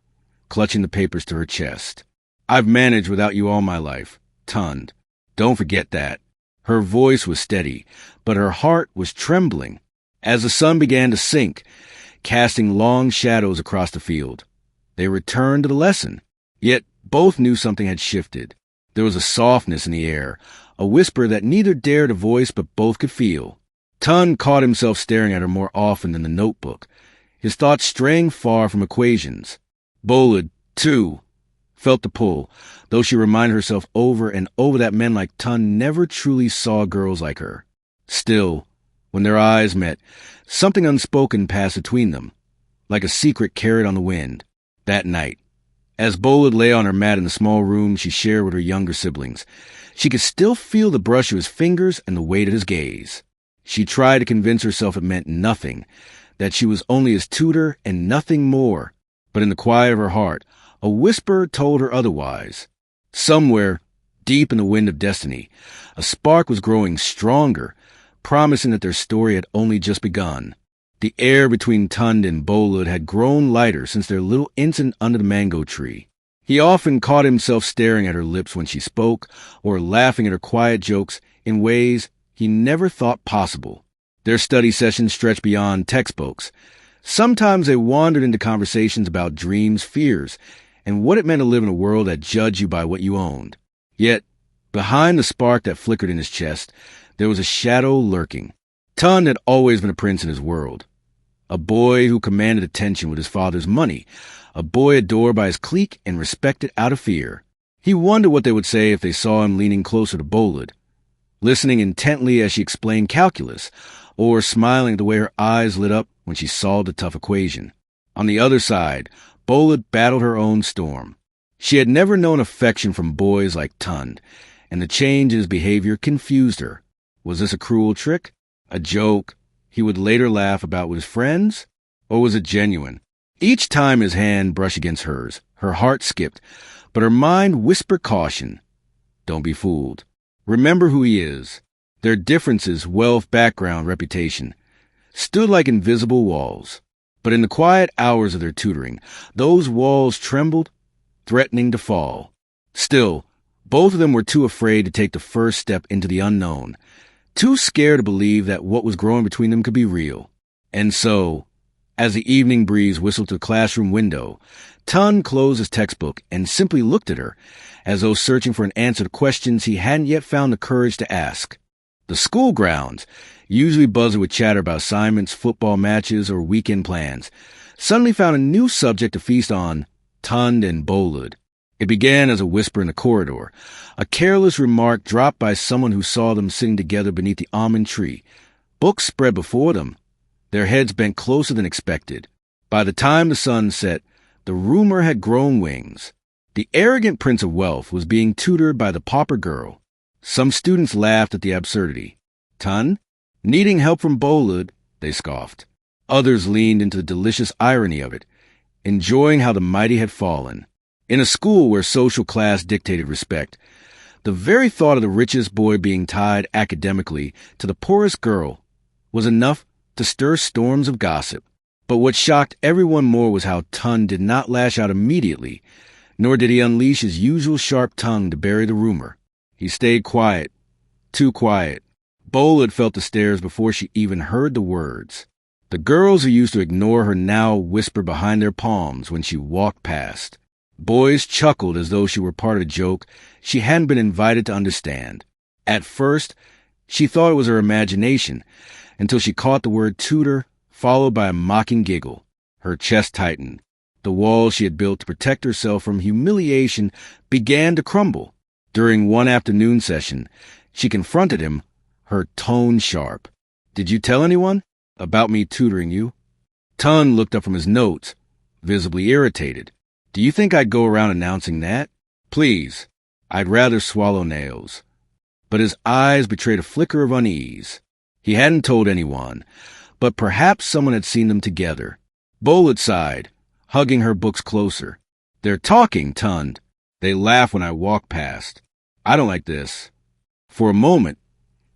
Speaker 1: clutching the papers to her chest. "I've managed without you all my life, Tund. Don't forget that." Her voice was steady, but her heart was trembling. As the sun began to sink, casting long shadows across the field, they returned to the lesson. Yet both knew something had shifted. There was a softness in the air, a whisper that neither dared to voice but both could feel. Tund caught himself staring at her more often than the notebook, his thoughts straying far from equations. Bolud, too, felt the pull, though she reminded herself over and over that men like Tund never truly saw girls like her. Still, when their eyes met, something unspoken passed between them, like a secret carried on the wind. That night, as Bolud lay on her mat in the small room she shared with her younger siblings, she could still feel the brush of his fingers and the weight of his gaze. She tried to convince herself it meant nothing, that she was only his tutor and nothing more. But in the quiet of her heart, a whisper told her otherwise. Somewhere, deep in the wind of destiny, a spark was growing stronger, promising that their story had only just begun. The air between Tund and Bolud had grown lighter since their little incident under the mango tree. He often caught himself staring at her lips when she spoke, or laughing at her quiet jokes in ways he never thought possible. Their study sessions stretched beyond textbooks. Sometimes they wandered into conversations about dreams, fears, and what it meant to live in a world that judged you by what you owned. Yet, behind the spark that flickered in his chest, there was a shadow lurking. Tund had always been a prince in his world. A boy who commanded attention with his father's money, a boy adored by his clique and respected out of fear. He wondered what they would say if they saw him leaning closer to Bolud, listening intently as she explained calculus, or smiling at the way her eyes lit up when she solved a tough equation. On the other side, Bolud battled her own storm. She had never known affection from boys like Tund, and the change in his behavior confused her. Was this a cruel trick? A joke he would later laugh about with his friends? or was it genuine? Each time his hand brushed against hers, her heart skipped, but her mind whispered caution. Don't be fooled. Remember who he is. Their differences, wealth, background, reputation, stood like invisible walls. But in the quiet hours of their tutoring, those walls trembled, threatening to fall. Still, both of them were too afraid to take the first step into the unknown, too scared to believe that what was growing between them could be real. And so, as the evening breeze whistled to the classroom window, Tun closed his textbook and simply looked at her, as though searching for an answer to questions he hadn't yet found the courage to ask. The school grounds, usually buzzing with chatter about assignments, football matches, or weekend plans, suddenly found a new subject to feast on: Tund and Bolud. It began as a whisper in the corridor, a careless remark dropped by someone who saw them sitting together beneath the almond tree, books spread before them, their heads bent closer than expected. By the time the sun set, the rumor had grown wings. The arrogant prince of wealth was being tutored by the pauper girl. Some students laughed at the absurdity. Tun? Needing help from Bolud, they scoffed. Others leaned into the delicious irony of it, enjoying how the mighty had fallen. In a school where social class dictated respect, the very thought of the richest boy being tied academically to the poorest girl was enough to stir storms of gossip. But what shocked everyone more was how Tun did not lash out immediately, nor did he unleash his usual sharp tongue to bury the rumor. He stayed quiet, too quiet. Bolud felt the stares before she even heard the words. The girls who used to ignore her now whispered behind their palms when she walked past. Boys chuckled as though she were part of the joke she hadn't been invited to understand. At first, she thought it was her imagination, until she caught the word tutor, followed by a mocking giggle. Her chest tightened. The walls she had built to protect herself from humiliation began to crumble. During one afternoon session, she confronted him, her tone sharp. "Did you tell anyone about me tutoring you?" Tun looked up from his notes, visibly irritated. "Do you think I'd go around announcing that? Please, I'd rather swallow nails." But his eyes betrayed a flicker of unease. He hadn't told anyone, but perhaps someone had seen them together. Bolud sighed, hugging her books closer. "They're talking, Tund. They laugh when I walk past. I don't like this." For a moment,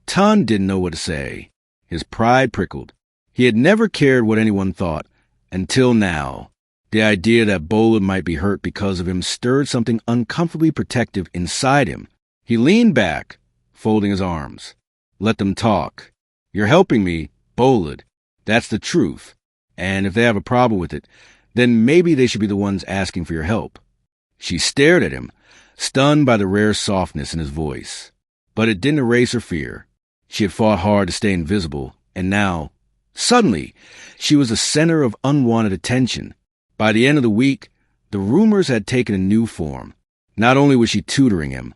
Speaker 1: Tun didn't know what to say. His pride prickled. He had never cared what anyone thought, until now. The idea that Bolud might be hurt because of him stirred something uncomfortably protective inside him. He leaned back, folding his arms. "Let them talk. You're helping me, Bolud. That's the truth. And if they have a problem with it, then maybe they should be the ones asking for your help." She stared at him, stunned by the rare softness in his voice. But it didn't erase her fear. She had fought hard to stay invisible, and now, suddenly, she was the center of unwanted attention. By the end of the week, the rumors had taken a new form. Not only was she tutoring him,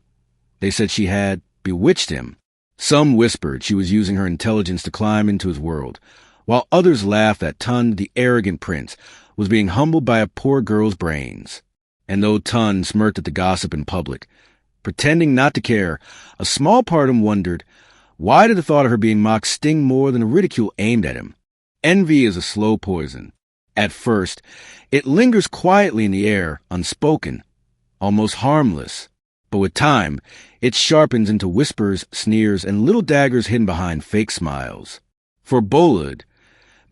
Speaker 1: they said she had bewitched him. Some whispered she was using her intelligence to climb into his world, while others laughed that Tun, the arrogant prince, was being humbled by a poor girl's brains. And though Tun smirked at the gossip in public, pretending not to care, a small part of him wondered, why did the thought of her being mocked sting more than the ridicule aimed at him? Envy is a slow poison. At first, it lingers quietly in the air, unspoken, almost harmless. But with time, it sharpens into whispers, sneers, and little daggers hidden behind fake smiles. For Bolud,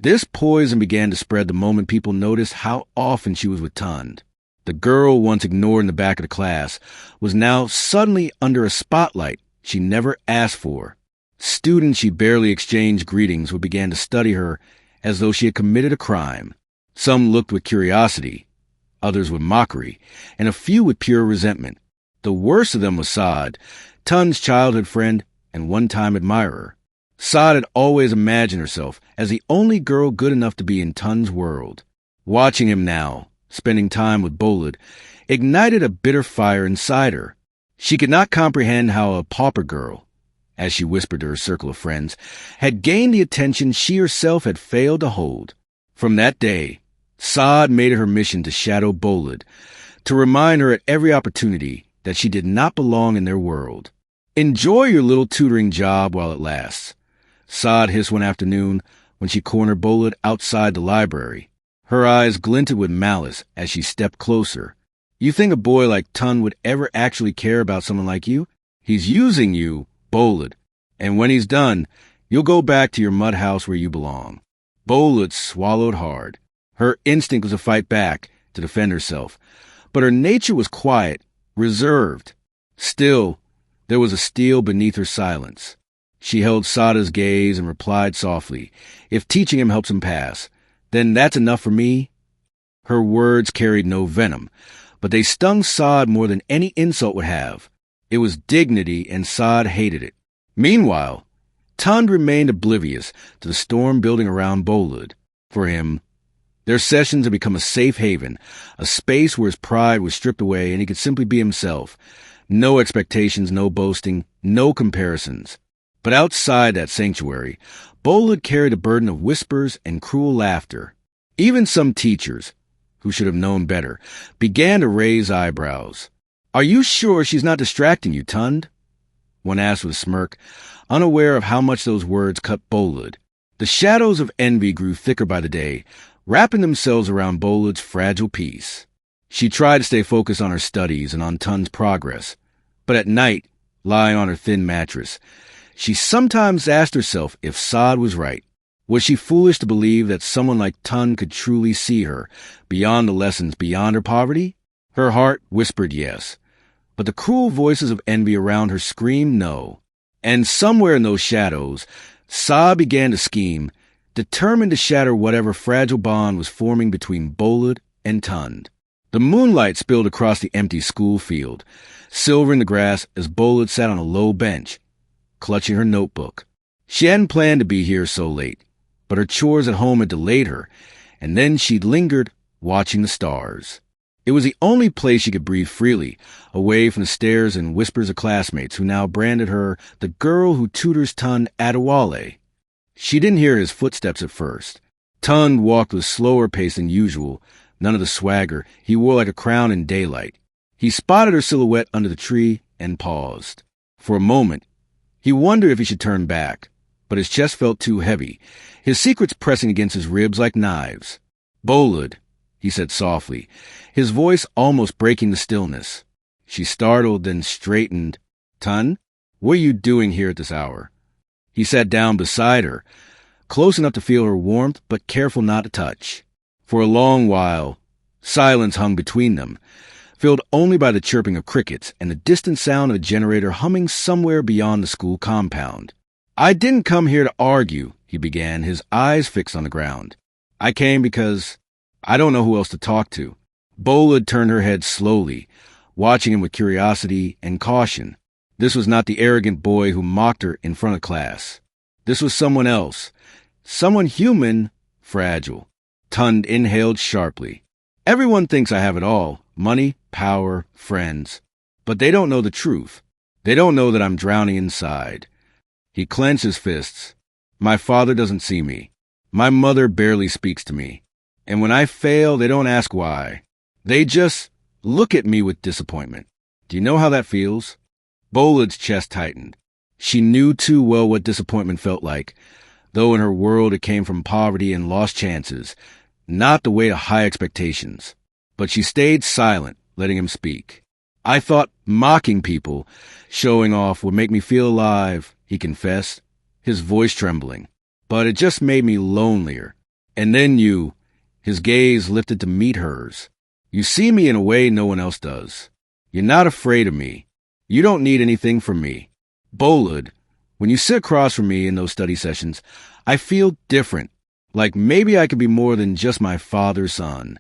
Speaker 1: this poison began to spread the moment people noticed how often she was with Tund. The girl once ignored in the back of the class was now suddenly under a spotlight she never asked for. Students she barely exchanged greetings with began to study her as though she had committed a crime. Some looked with curiosity, others with mockery, and a few with pure resentment. The worst of them was Saad, Tun's childhood friend and one-time admirer. Saad had always imagined herself as the only girl good enough to be in Tun's world. Watching him now, spending time with Bolud, ignited a bitter fire inside her. She could not comprehend how a pauper girl, as she whispered to her circle of friends, had gained the attention she herself had failed to hold. From that day, Saad made it her mission to shadow Bolud, to remind her at every opportunity that she did not belong in their world. "Enjoy your little tutoring job while it lasts," Saad hissed one afternoon when she cornered Bolud outside the library. Her eyes glinted with malice as she stepped closer. You think a boy like Tun would ever actually care about someone like you? He's using you, Bolid, and when he's done, you'll go back to your mud house where you belong. Bolid swallowed hard. Her instinct was to fight back, to defend herself, but her nature was quiet, reserved. Still, there was a steel beneath her silence. She held Sada's gaze and replied softly, "If teaching him helps him pass, then that's enough for me." Her words carried no venom, but they stung Sod more than any insult would have. It was dignity, and Sod hated it. Meanwhile, Tund remained oblivious to the storm building around Bolid. For him, their sessions had become a safe haven, a space where his pride was stripped away and he could simply be himself. No expectations, no boasting, no comparisons. But outside that sanctuary, Bolid carried a burden of whispers and cruel laughter. Even some teachers, who should have known better, began to raise eyebrows. "Are you sure she's not distracting you, Tund?" one asked with a smirk, unaware of how much those words cut Bolid. The shadows of envy grew thicker by the day, wrapping themselves around Bolid's fragile peace. She tried to stay focused on her studies and on Tund's progress, but at night, lying on her thin mattress, she sometimes asked herself if Sod was right. Was she foolish to believe that someone like Tund could truly see her, beyond the lessons, beyond her poverty? Her heart whispered yes, but the cruel voices of envy around her screamed no. And somewhere in those shadows, Sod began to scheme, determined to shatter whatever fragile bond was forming between Bolid and Tund. The moonlight spilled across the empty school field, silvering the grass as Bolid sat on a low bench, clutching her notebook. She hadn't planned to be here so late, but her chores at home had delayed her, and then she'd lingered, watching the stars. It was the only place she could breathe freely, away from the stares and whispers of classmates who now branded her the girl who tutors Tund Adewale. She didn't hear his footsteps at first. Tund walked with slower pace than usual, none of the swagger he wore like a crown in daylight. He spotted her silhouette under the tree and paused. For a moment, he wondered if he should turn back, but his chest felt too heavy, his secrets pressing against his ribs like knives. "Bolid," he said softly, his voice almost breaking the stillness. She startled, then straightened. "Tund, what are you doing here at this hour?" He sat down beside her, close enough to feel her warmth, but careful not to touch. For a long while, silence hung between them, filled only by the chirping of crickets and the distant sound of a generator humming somewhere beyond the school compound. "I didn't come here to argue," he began, his eyes fixed on the ground. "I came because I don't know who else to talk to." Bolid turned her head slowly, watching him with curiosity and caution. This was not the arrogant boy who mocked her in front of class. This was someone else, someone human, fragile. Tund inhaled sharply. "Everyone thinks I have it all, money, power, friends. But they don't know the truth. They don't know that I'm drowning inside." He clenched his fists. "My father doesn't see me. My mother barely speaks to me. And when I fail, they don't ask why. They just look at me with disappointment. Do you know how that feels?" Bolid's chest tightened. She knew too well what disappointment felt like, though in her world it came from poverty and lost chances, not the weight of high expectations. But she stayed silent, letting him speak. "I thought mocking people, showing off, would make me feel alive," he confessed, his voice trembling. "But it just made me lonelier. And then you," his gaze lifted to meet hers. "You see me in a way no one else does. You're not afraid of me. You don't need anything from me. Bolid, when you sit across from me in those study sessions, I feel different, like maybe I could be more than just my father's son."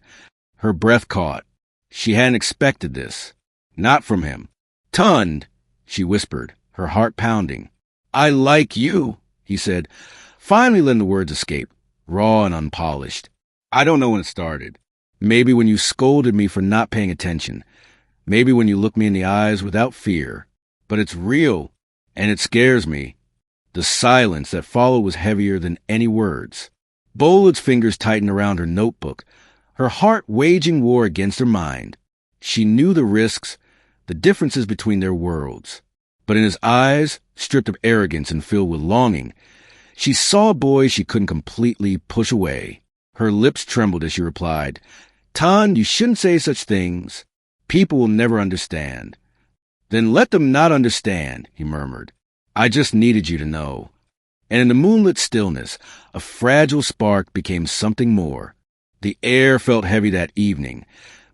Speaker 1: Her breath caught. She hadn't expected this. Not from him. "Tund," she whispered, her heart pounding. "I like you," he said, finally letting the words escape, raw and unpolished. "I don't know when it started. Maybe when you scolded me for not paying attention. Maybe when you looked me in the eyes without fear. But it's real, and it scares me." The silence that followed was heavier than any words. Bolid's fingers tightened around her notebook, her heart waging war against her mind. She knew the risks, the differences between their worlds. But in his eyes, stripped of arrogance and filled with longing, she saw a boy she couldn't completely push away. Her lips trembled as she replied, "Ton, you shouldn't say such things. People will never understand." "Then let them not understand," he murmured. "I just needed you to know." And in the moonlit stillness, a fragile spark became something more. The air felt heavy that evening,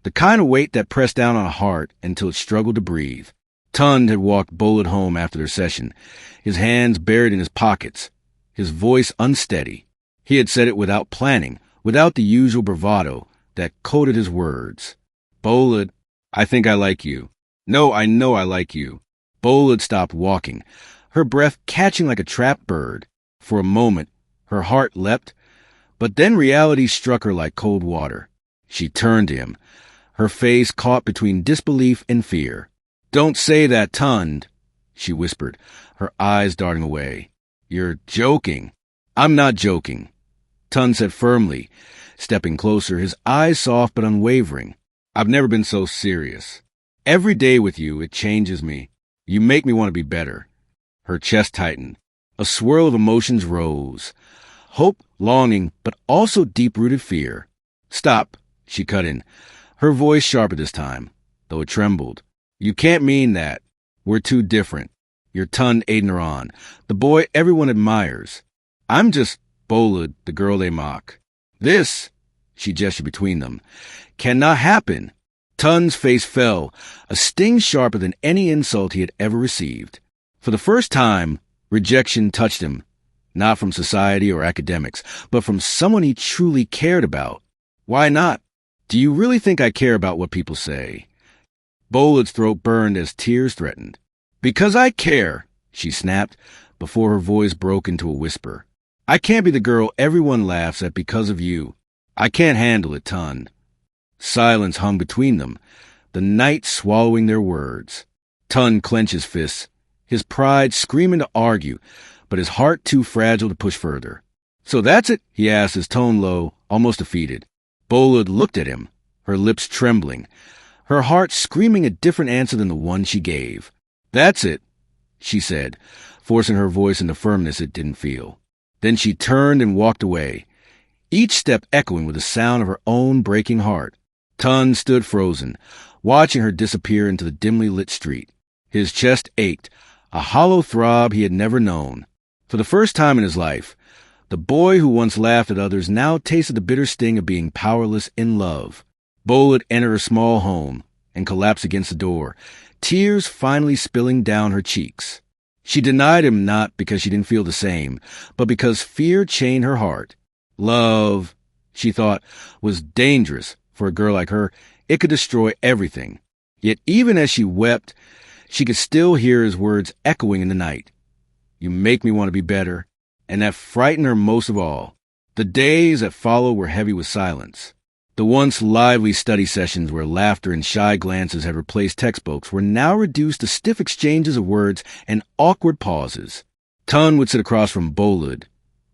Speaker 1: the kind of weight that pressed down on a heart until it struggled to breathe. Tund had walked Bolid home after their session, his hands buried in his pockets, his voice unsteady. He had said it without planning, without the usual bravado that coated his words. "Bolid, I think I like you. No, I know I like you." Bolid stopped walking, her breath catching like a trapped bird. For a moment, her heart leapt, but then reality struck her like cold water. She turned to him, her face caught between disbelief and fear. "Don't say that, Tund," she whispered, her eyes darting away. "You're joking." "I'm not joking," Tund said firmly, stepping closer, his eyes soft but unwavering. "I've never been so serious. Every day with you, it changes me. You make me want to be better." Her chest tightened. A swirl of emotions rose. Hope, longing, but also deep-rooted fear. "Stop," she cut in, her voice sharper this time, though it trembled. "You can't mean that. We're too different. You're Tund Aidnaron, the boy everyone admires. I'm just Bolid, the girl they mock. This," she gestured between them, "cannot happen." Tund's face fell, a sting sharper than any insult he had ever received. For the first time, rejection touched him, not from society or academics, but from someone he truly cared about. "Why not? Do you really think I care about what people say?" Bolid's throat burned as tears threatened. "Because I care," she snapped, before her voice broke into a whisper. "I can't be the girl everyone laughs at because of you. I can't handle it, Tund." Silence hung between them, the night swallowing their words. Tund clenched his fists, his pride screaming to argue, but his heart too fragile to push further. "So that's it?" he asked, his tone low, almost defeated. Bolid looked at him, her lips trembling, her heart screaming a different answer than the one she gave. "That's it," she said, forcing her voice into firmness it didn't feel. Then she turned and walked away, each step echoing with the sound of her own breaking heart. Tund stood frozen, watching her disappear into the dimly lit street. His chest ached, a hollow throb he had never known. For the first time in his life, the boy who once laughed at others now tasted the bitter sting of being powerless in love. Bolid entered her small home and collapsed against the door, tears finally spilling down her cheeks. She denied him not because she didn't feel the same, but because fear chained her heart. Love, she thought, was dangerous for a girl like her. It could destroy everything. Yet even as she wept, she could still hear his words echoing in the night. "You make me want to be better." And that frightened her most of all. The days that followed were heavy with silence. The once lively study sessions where laughter and shy glances had replaced textbooks were now reduced to stiff exchanges of words and awkward pauses. Tund would sit across from Bolid,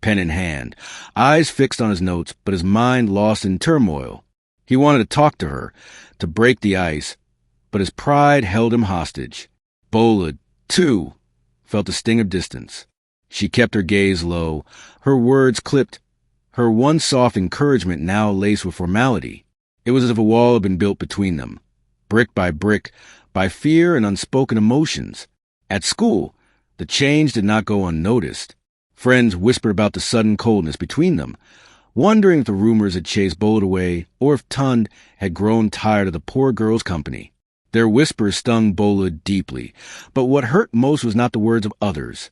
Speaker 1: pen in hand, eyes fixed on his notes, but his mind lost in turmoil. He wanted to talk to her, to break the ice, but his pride held him hostage. Bolid, too, felt the sting of distance. She kept her gaze low, her words clipped, her once soft encouragement now laced with formality. It was as if a wall had been built between them, brick, by fear and unspoken emotions. At school, the change did not go unnoticed. Friends whispered about the sudden coldness between them, wondering if the rumors had chased Bolid away or if Tund had grown tired of the poor girl's company. Their whispers stung Bolid deeply, but what hurt most was not the words of others.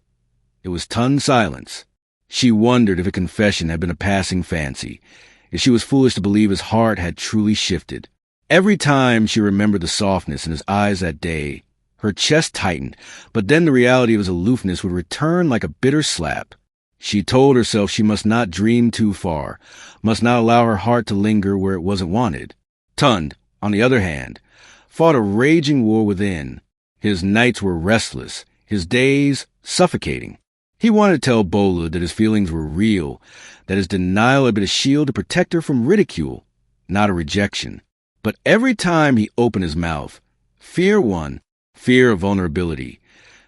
Speaker 1: It was Tund's silence. She wondered if a confession had been a passing fancy, if she was foolish to believe his heart had truly shifted. Every time she remembered the softness in his eyes that day, her chest tightened, but then the reality of his aloofness would return like a bitter slap. She told herself she must not dream too far, must not allow her heart to linger where it wasn't wanted. Tund, on the other hand, fought a raging war within. His nights were restless, his days suffocating. He wanted to tell Bolid that his feelings were real, that his denial had been a shield to protect her from ridicule, not a rejection. But every time he opened his mouth, fear won, fear of vulnerability,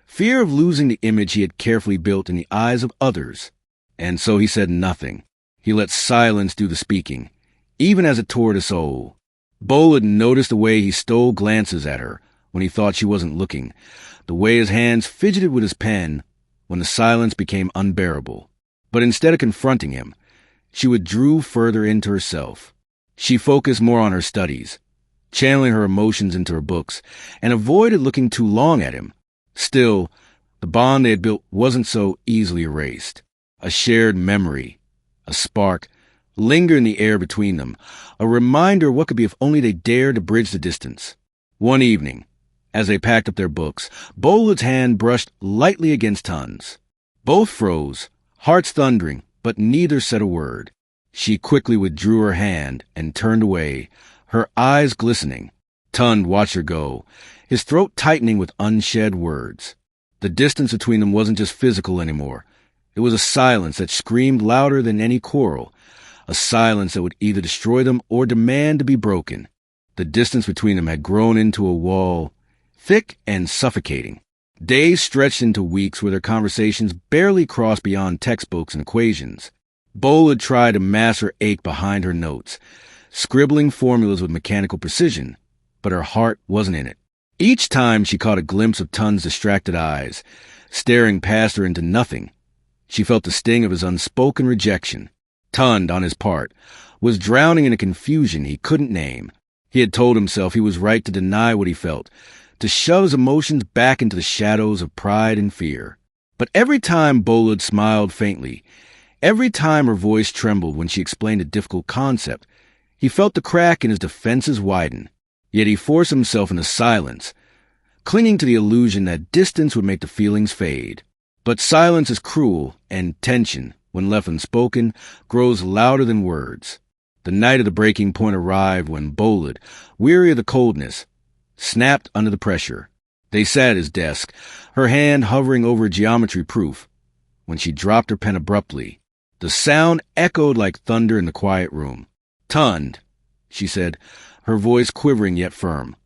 Speaker 1: fear of losing the image he had carefully built in the eyes of others. And so he said nothing. He let silence do the speaking, even as it tore the soul. Bolid noticed the way he stole glances at her when he thought she wasn't looking, the way his hands fidgeted with his pen when the silence became unbearable. But instead of confronting him, she withdrew further into herself. She focused more on her studies, channeling her emotions into her books, and avoided looking too long at him. Still, the bond they had built wasn't so easily erased. A shared memory, a spark, lingered in the air between them, a reminder of what could be if only they dared to bridge the distance. One evening, as they packed up their books, Bolid's hand brushed lightly against Tun's. Both froze, hearts thundering, but neither said a word. She quickly withdrew her hand and turned away, her eyes glistening. Tun watched her go, his throat tightening with unshed words. The distance between them wasn't just physical anymore. It was a silence that screamed louder than any quarrel, a silence that would either destroy them or demand to be broken. The distance between them had grown into a wall, thick and suffocating. Days stretched into weeks where their conversations barely crossed beyond textbooks and equations. Bolid tried to mask her ache behind her notes, scribbling formulas with mechanical precision, but her heart wasn't in it. Each time she caught a glimpse of Tun's distracted eyes, staring past her into nothing, she felt the sting of his unspoken rejection. Tun, on his part, was drowning in a confusion he couldn't name. He had told himself he was right to deny what he felt, to shove his emotions back into the shadows of pride and fear. But every time Bolid smiled faintly, every time her voice trembled when she explained a difficult concept, he felt the crack in his defenses widen. Yet he forced himself into silence, clinging to the illusion that distance would make the feelings fade. But silence is cruel, and tension, when left unspoken, grows louder than words. The night of the breaking point arrived when Bolid, weary of the coldness, snapped under the pressure. They sat at his desk, her hand hovering over a geometry proof, when she dropped her pen abruptly. The sound echoed like thunder in the quiet room. "Tun," she said, her voice quivering yet firm.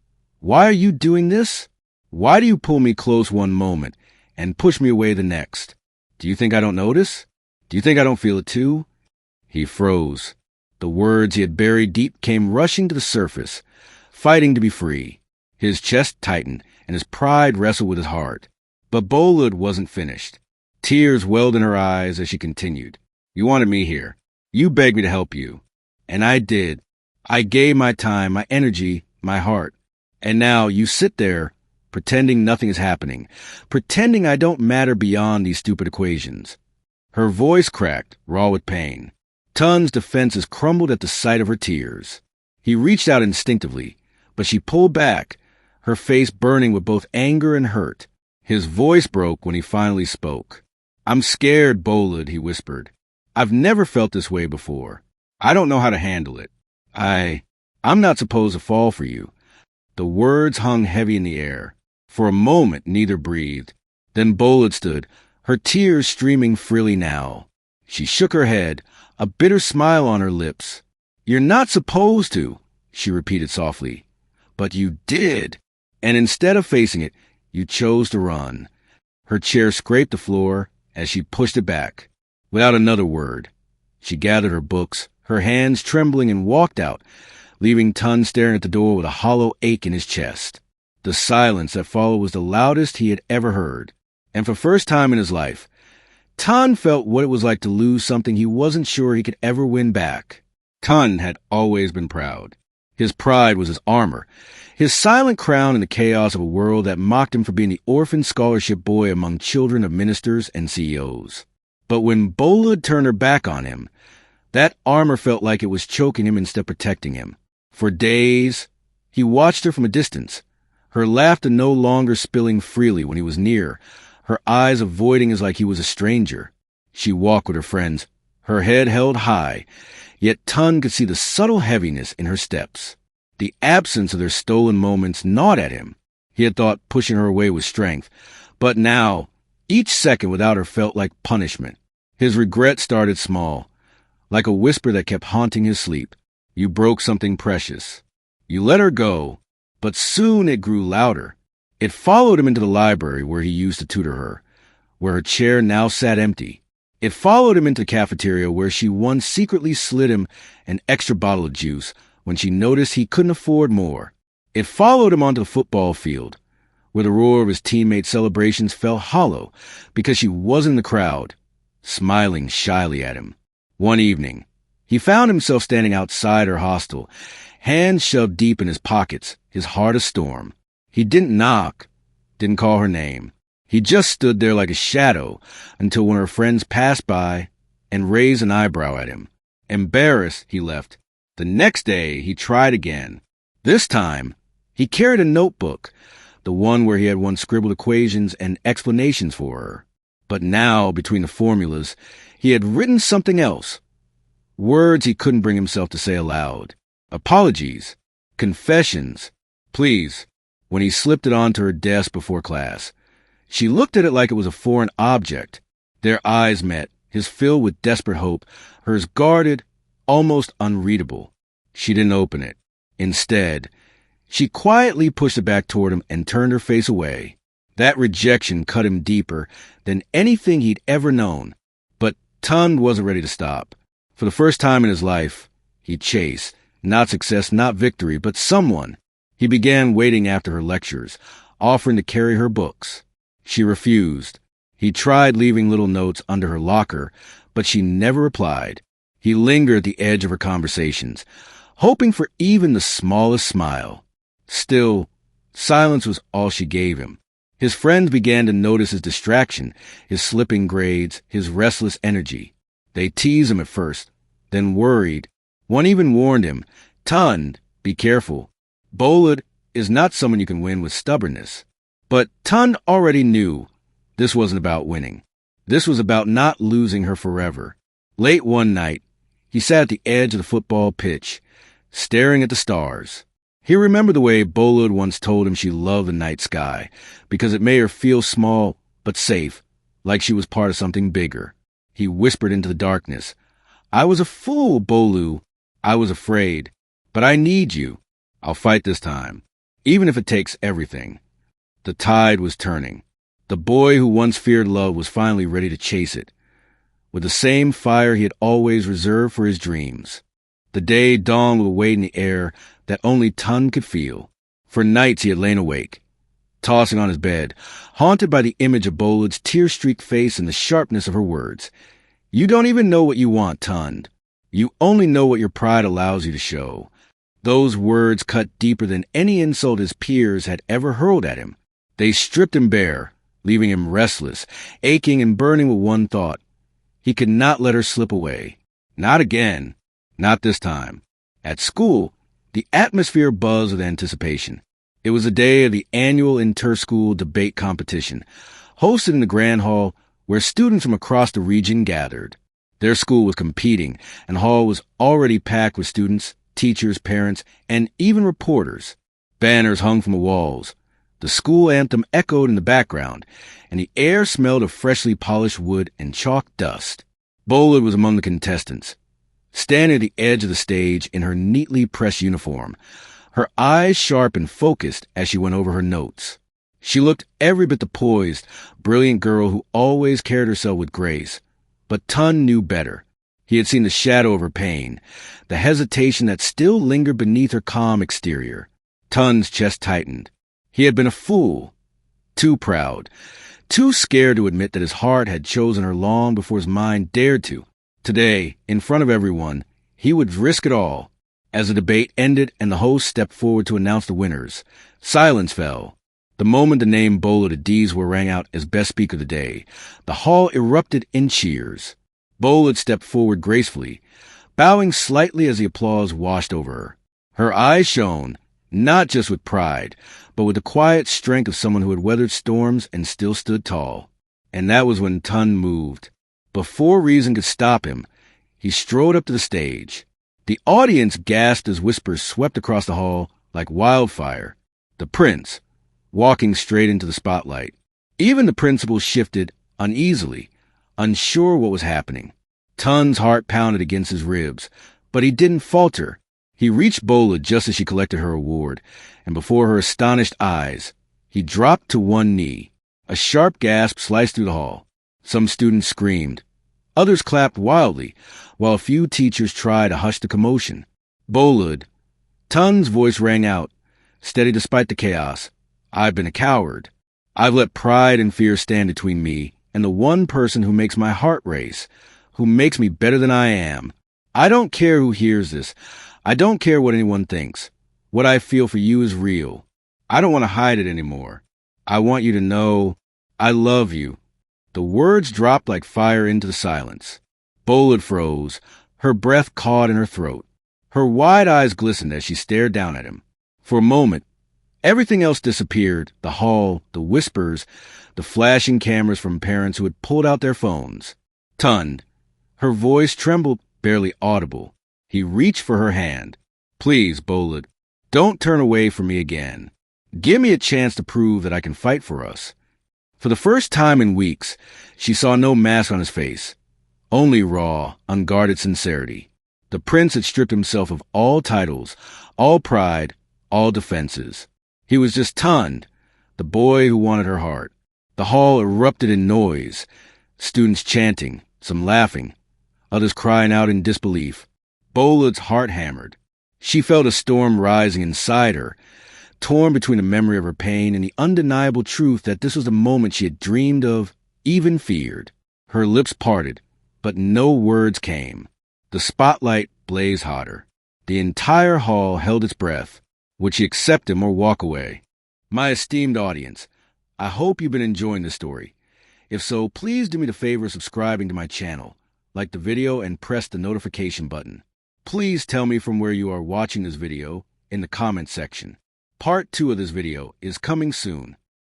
Speaker 1: "Why are you doing this? Why do you pull me close one moment and push me away the next? Do you think I don't notice? Do you think I don't feel it too?" He froze. The words he had buried deep came rushing to the surface, fighting to be free. His chest tightened, and his pride wrestled with his heart. But Bolid wasn't finished. Tears welled in her eyes as she continued. "You wanted me here. You begged me to help you. And I did. I gave my time, my energy, my heart. And now you sit there, pretending nothing is happening, pretending I don't matter beyond these stupid equations." Her voice cracked, raw with pain. Tun's defenses crumbled at the sight of her tears. He reached out instinctively, but she pulled back, her face burning with both anger and hurt. His voice broke when he finally spoke. "I'm scared, Bolid," he whispered. "I've never felt this way before. I don't know how to handle it. I'm not supposed to fall for you." The words hung heavy in the air. For a moment, neither breathed. Then Bolid stood, her tears streaming freely now. She shook her head, a bitter smile on her lips. "You're not supposed to," she repeated softly. "But you did. And instead of facing it, you chose to run." Her chair scraped the floor as she pushed it back. Without another word, she gathered her books, her hands trembling, and walked out, leaving Tun staring at the door with a hollow ache in his chest. The silence that followed was the loudest he had ever heard. And for the first time in his life, Tun felt what it was like to lose something he wasn't sure he could ever win back. Tun had always been proud. His pride was his armor, his silent crown in the chaos of a world that mocked him for being the orphan scholarship boy among children of ministers and CEOs. But when Bolid turned her back on him, that armor felt like it was choking him instead of protecting him. For days, he watched her from a distance, her laughter no longer spilling freely when he was near, her eyes avoiding as like he was a stranger. She walked with her friends, her head held high, yet Tun could see the subtle heaviness in her steps. The absence of their stolen moments gnawed at him. He had thought pushing her away was strength, but now, each second without her felt like punishment. His regret started small, like a whisper that kept haunting his sleep. You broke something precious. You let her go, but soon it grew louder. It followed him into the library where he used to tutor her, where her chair now sat empty. It followed him into the cafeteria where she once secretly slid him an extra bottle of juice when she noticed he couldn't afford more. It followed him onto the football field, where the roar of his teammates' celebrations fell hollow because she wasn't in the crowd, smiling shyly at him. One evening, he found himself standing outside her hostel, hands shoved deep in his pockets, his heart a storm. He didn't knock, didn't call her name. He just stood there like a shadow until one of her friends passed by and raised an eyebrow at him. Embarrassed, he left. The next day, he tried again. This time, he carried a notebook, the one where he had once scribbled equations and explanations for her. But now, between the formulas, he had written something else. Words he couldn't bring himself to say aloud. Apologies. Confessions. Please. When he slipped it onto her desk before class. She looked at it like it was a foreign object. Their eyes met, his filled with desperate hope, hers guarded, almost unreadable. She didn't open it. Instead, she quietly pushed it back toward him and turned her face away. That rejection cut him deeper than anything he'd ever known. But Tund wasn't ready to stop. For the first time in his life, he chased, not success, not victory, but someone. He began waiting after her lectures, offering to carry her books. She refused. He tried leaving little notes under her locker, but she never replied. He lingered at the edge of her conversations, hoping for even the smallest smile. Still, silence was all she gave him. His friends began to notice his distraction, his slipping grades, his restless energy. They teased him at first, then worried. One even warned him, "Tund, be careful. Bolid is not someone you can win with stubbornness." But Tund already knew this wasn't about winning. This was about not losing her forever. Late one night, he sat at the edge of the football pitch, staring at the stars. He remembered the way Bolid once told him she loved the night sky because it made her feel small but safe, like she was part of something bigger. He whispered into the darkness, "I was a fool, Bolu. I was afraid. But I need you. I'll fight this time, even if it takes everything." The tide was turning. The boy who once feared love was finally ready to chase it, with the same fire he had always reserved for his dreams. The day dawned with a weight in the air that only Tund could feel. For nights he had lain awake, tossing on his bed, haunted by the image of Bolid's tear-streaked face and the sharpness of her words. "You don't even know what you want, Tund. You only know what your pride allows you to show." Those words cut deeper than any insult his peers had ever hurled at him. They stripped him bare, leaving him restless, aching and burning with one thought. He could not let her slip away. Not again. Not this time. At school, the atmosphere buzzed with anticipation. It was the day of the annual inter-school debate competition, hosted in the Grand Hall where students from across the region gathered. Their school was competing, and the hall was already packed with students, teachers, parents, and even reporters. Banners hung from the walls. The school anthem echoed in the background, and the air smelled of freshly polished wood and chalk dust. Bolid was among the contestants, standing at the edge of the stage in her neatly pressed uniform, her eyes sharp and focused as she went over her notes. She looked every bit the poised, brilliant girl who always carried herself with grace. But Tund knew better. He had seen the shadow of her pain, the hesitation that still lingered beneath her calm exterior. Tund's chest tightened. He had been a fool, too proud, too scared to admit that his heart had chosen her long before his mind dared to. Today, in front of everyone, he would risk it all. As the debate ended and the host stepped forward to announce the winners, silence fell. The moment the name Bolid Adizwa rang out as best speaker of the day, the hall erupted in cheers. Bolid stepped forward gracefully, bowing slightly as the applause washed over her. Her eyes shone, not just with pride, but with the quiet strength of someone who had weathered storms and still stood tall. And that was when Tund moved. Before reason could stop him, he strode up to the stage. The audience gasped as whispers swept across the hall like wildfire. The prince, walking straight into the spotlight. Even the principal shifted uneasily, unsure what was happening. Tund's heart pounded against his ribs, but he didn't falter. He reached Bolid just as she collected her award, and before her astonished eyes, he dropped to one knee. A sharp gasp sliced through the hall. Some students screamed. Others clapped wildly, while a few teachers tried to hush the commotion. Bolud. Tun's voice rang out, steady despite the chaos. I've been a coward. I've let pride and fear stand between me and the one person who makes my heart race, who makes me better than I am. I don't care who hears this. I don't care what anyone thinks. What I feel for you is real. I don't want to hide it anymore. I want you to know I love you. The words dropped like fire into the silence. Bolud froze, her breath caught in her throat. Her wide eyes glistened as she stared down at him. For a moment, everything else disappeared, the hall, the whispers, the flashing cameras from parents who had pulled out their phones. Tun. Her voice trembled, barely audible. He reached for her hand. Please, Bolud, don't turn away from me again. Give me a chance to prove that I can fight for us. For the first time in weeks, she saw no mask on his face. Only raw, unguarded sincerity. The prince had stripped himself of all titles, all pride, all defenses. He was just Tun, the boy who wanted her heart. The hall erupted in noise, students chanting, some laughing, others crying out in disbelief. Bolud's heart hammered. She felt a storm rising inside her, torn between the memory of her pain and the undeniable truth that this was the moment she had dreamed of, even feared. Her lips parted, but no words came. The spotlight blazed hotter. The entire hall held its breath. Would she accept him or walk away? My esteemed audience, I hope you've been enjoying this story. If so, please do me the favor of subscribing to my channel, like the video, and press the notification button. Please tell me from where you are watching this video in the comment section. Part 2 of this video is coming soon.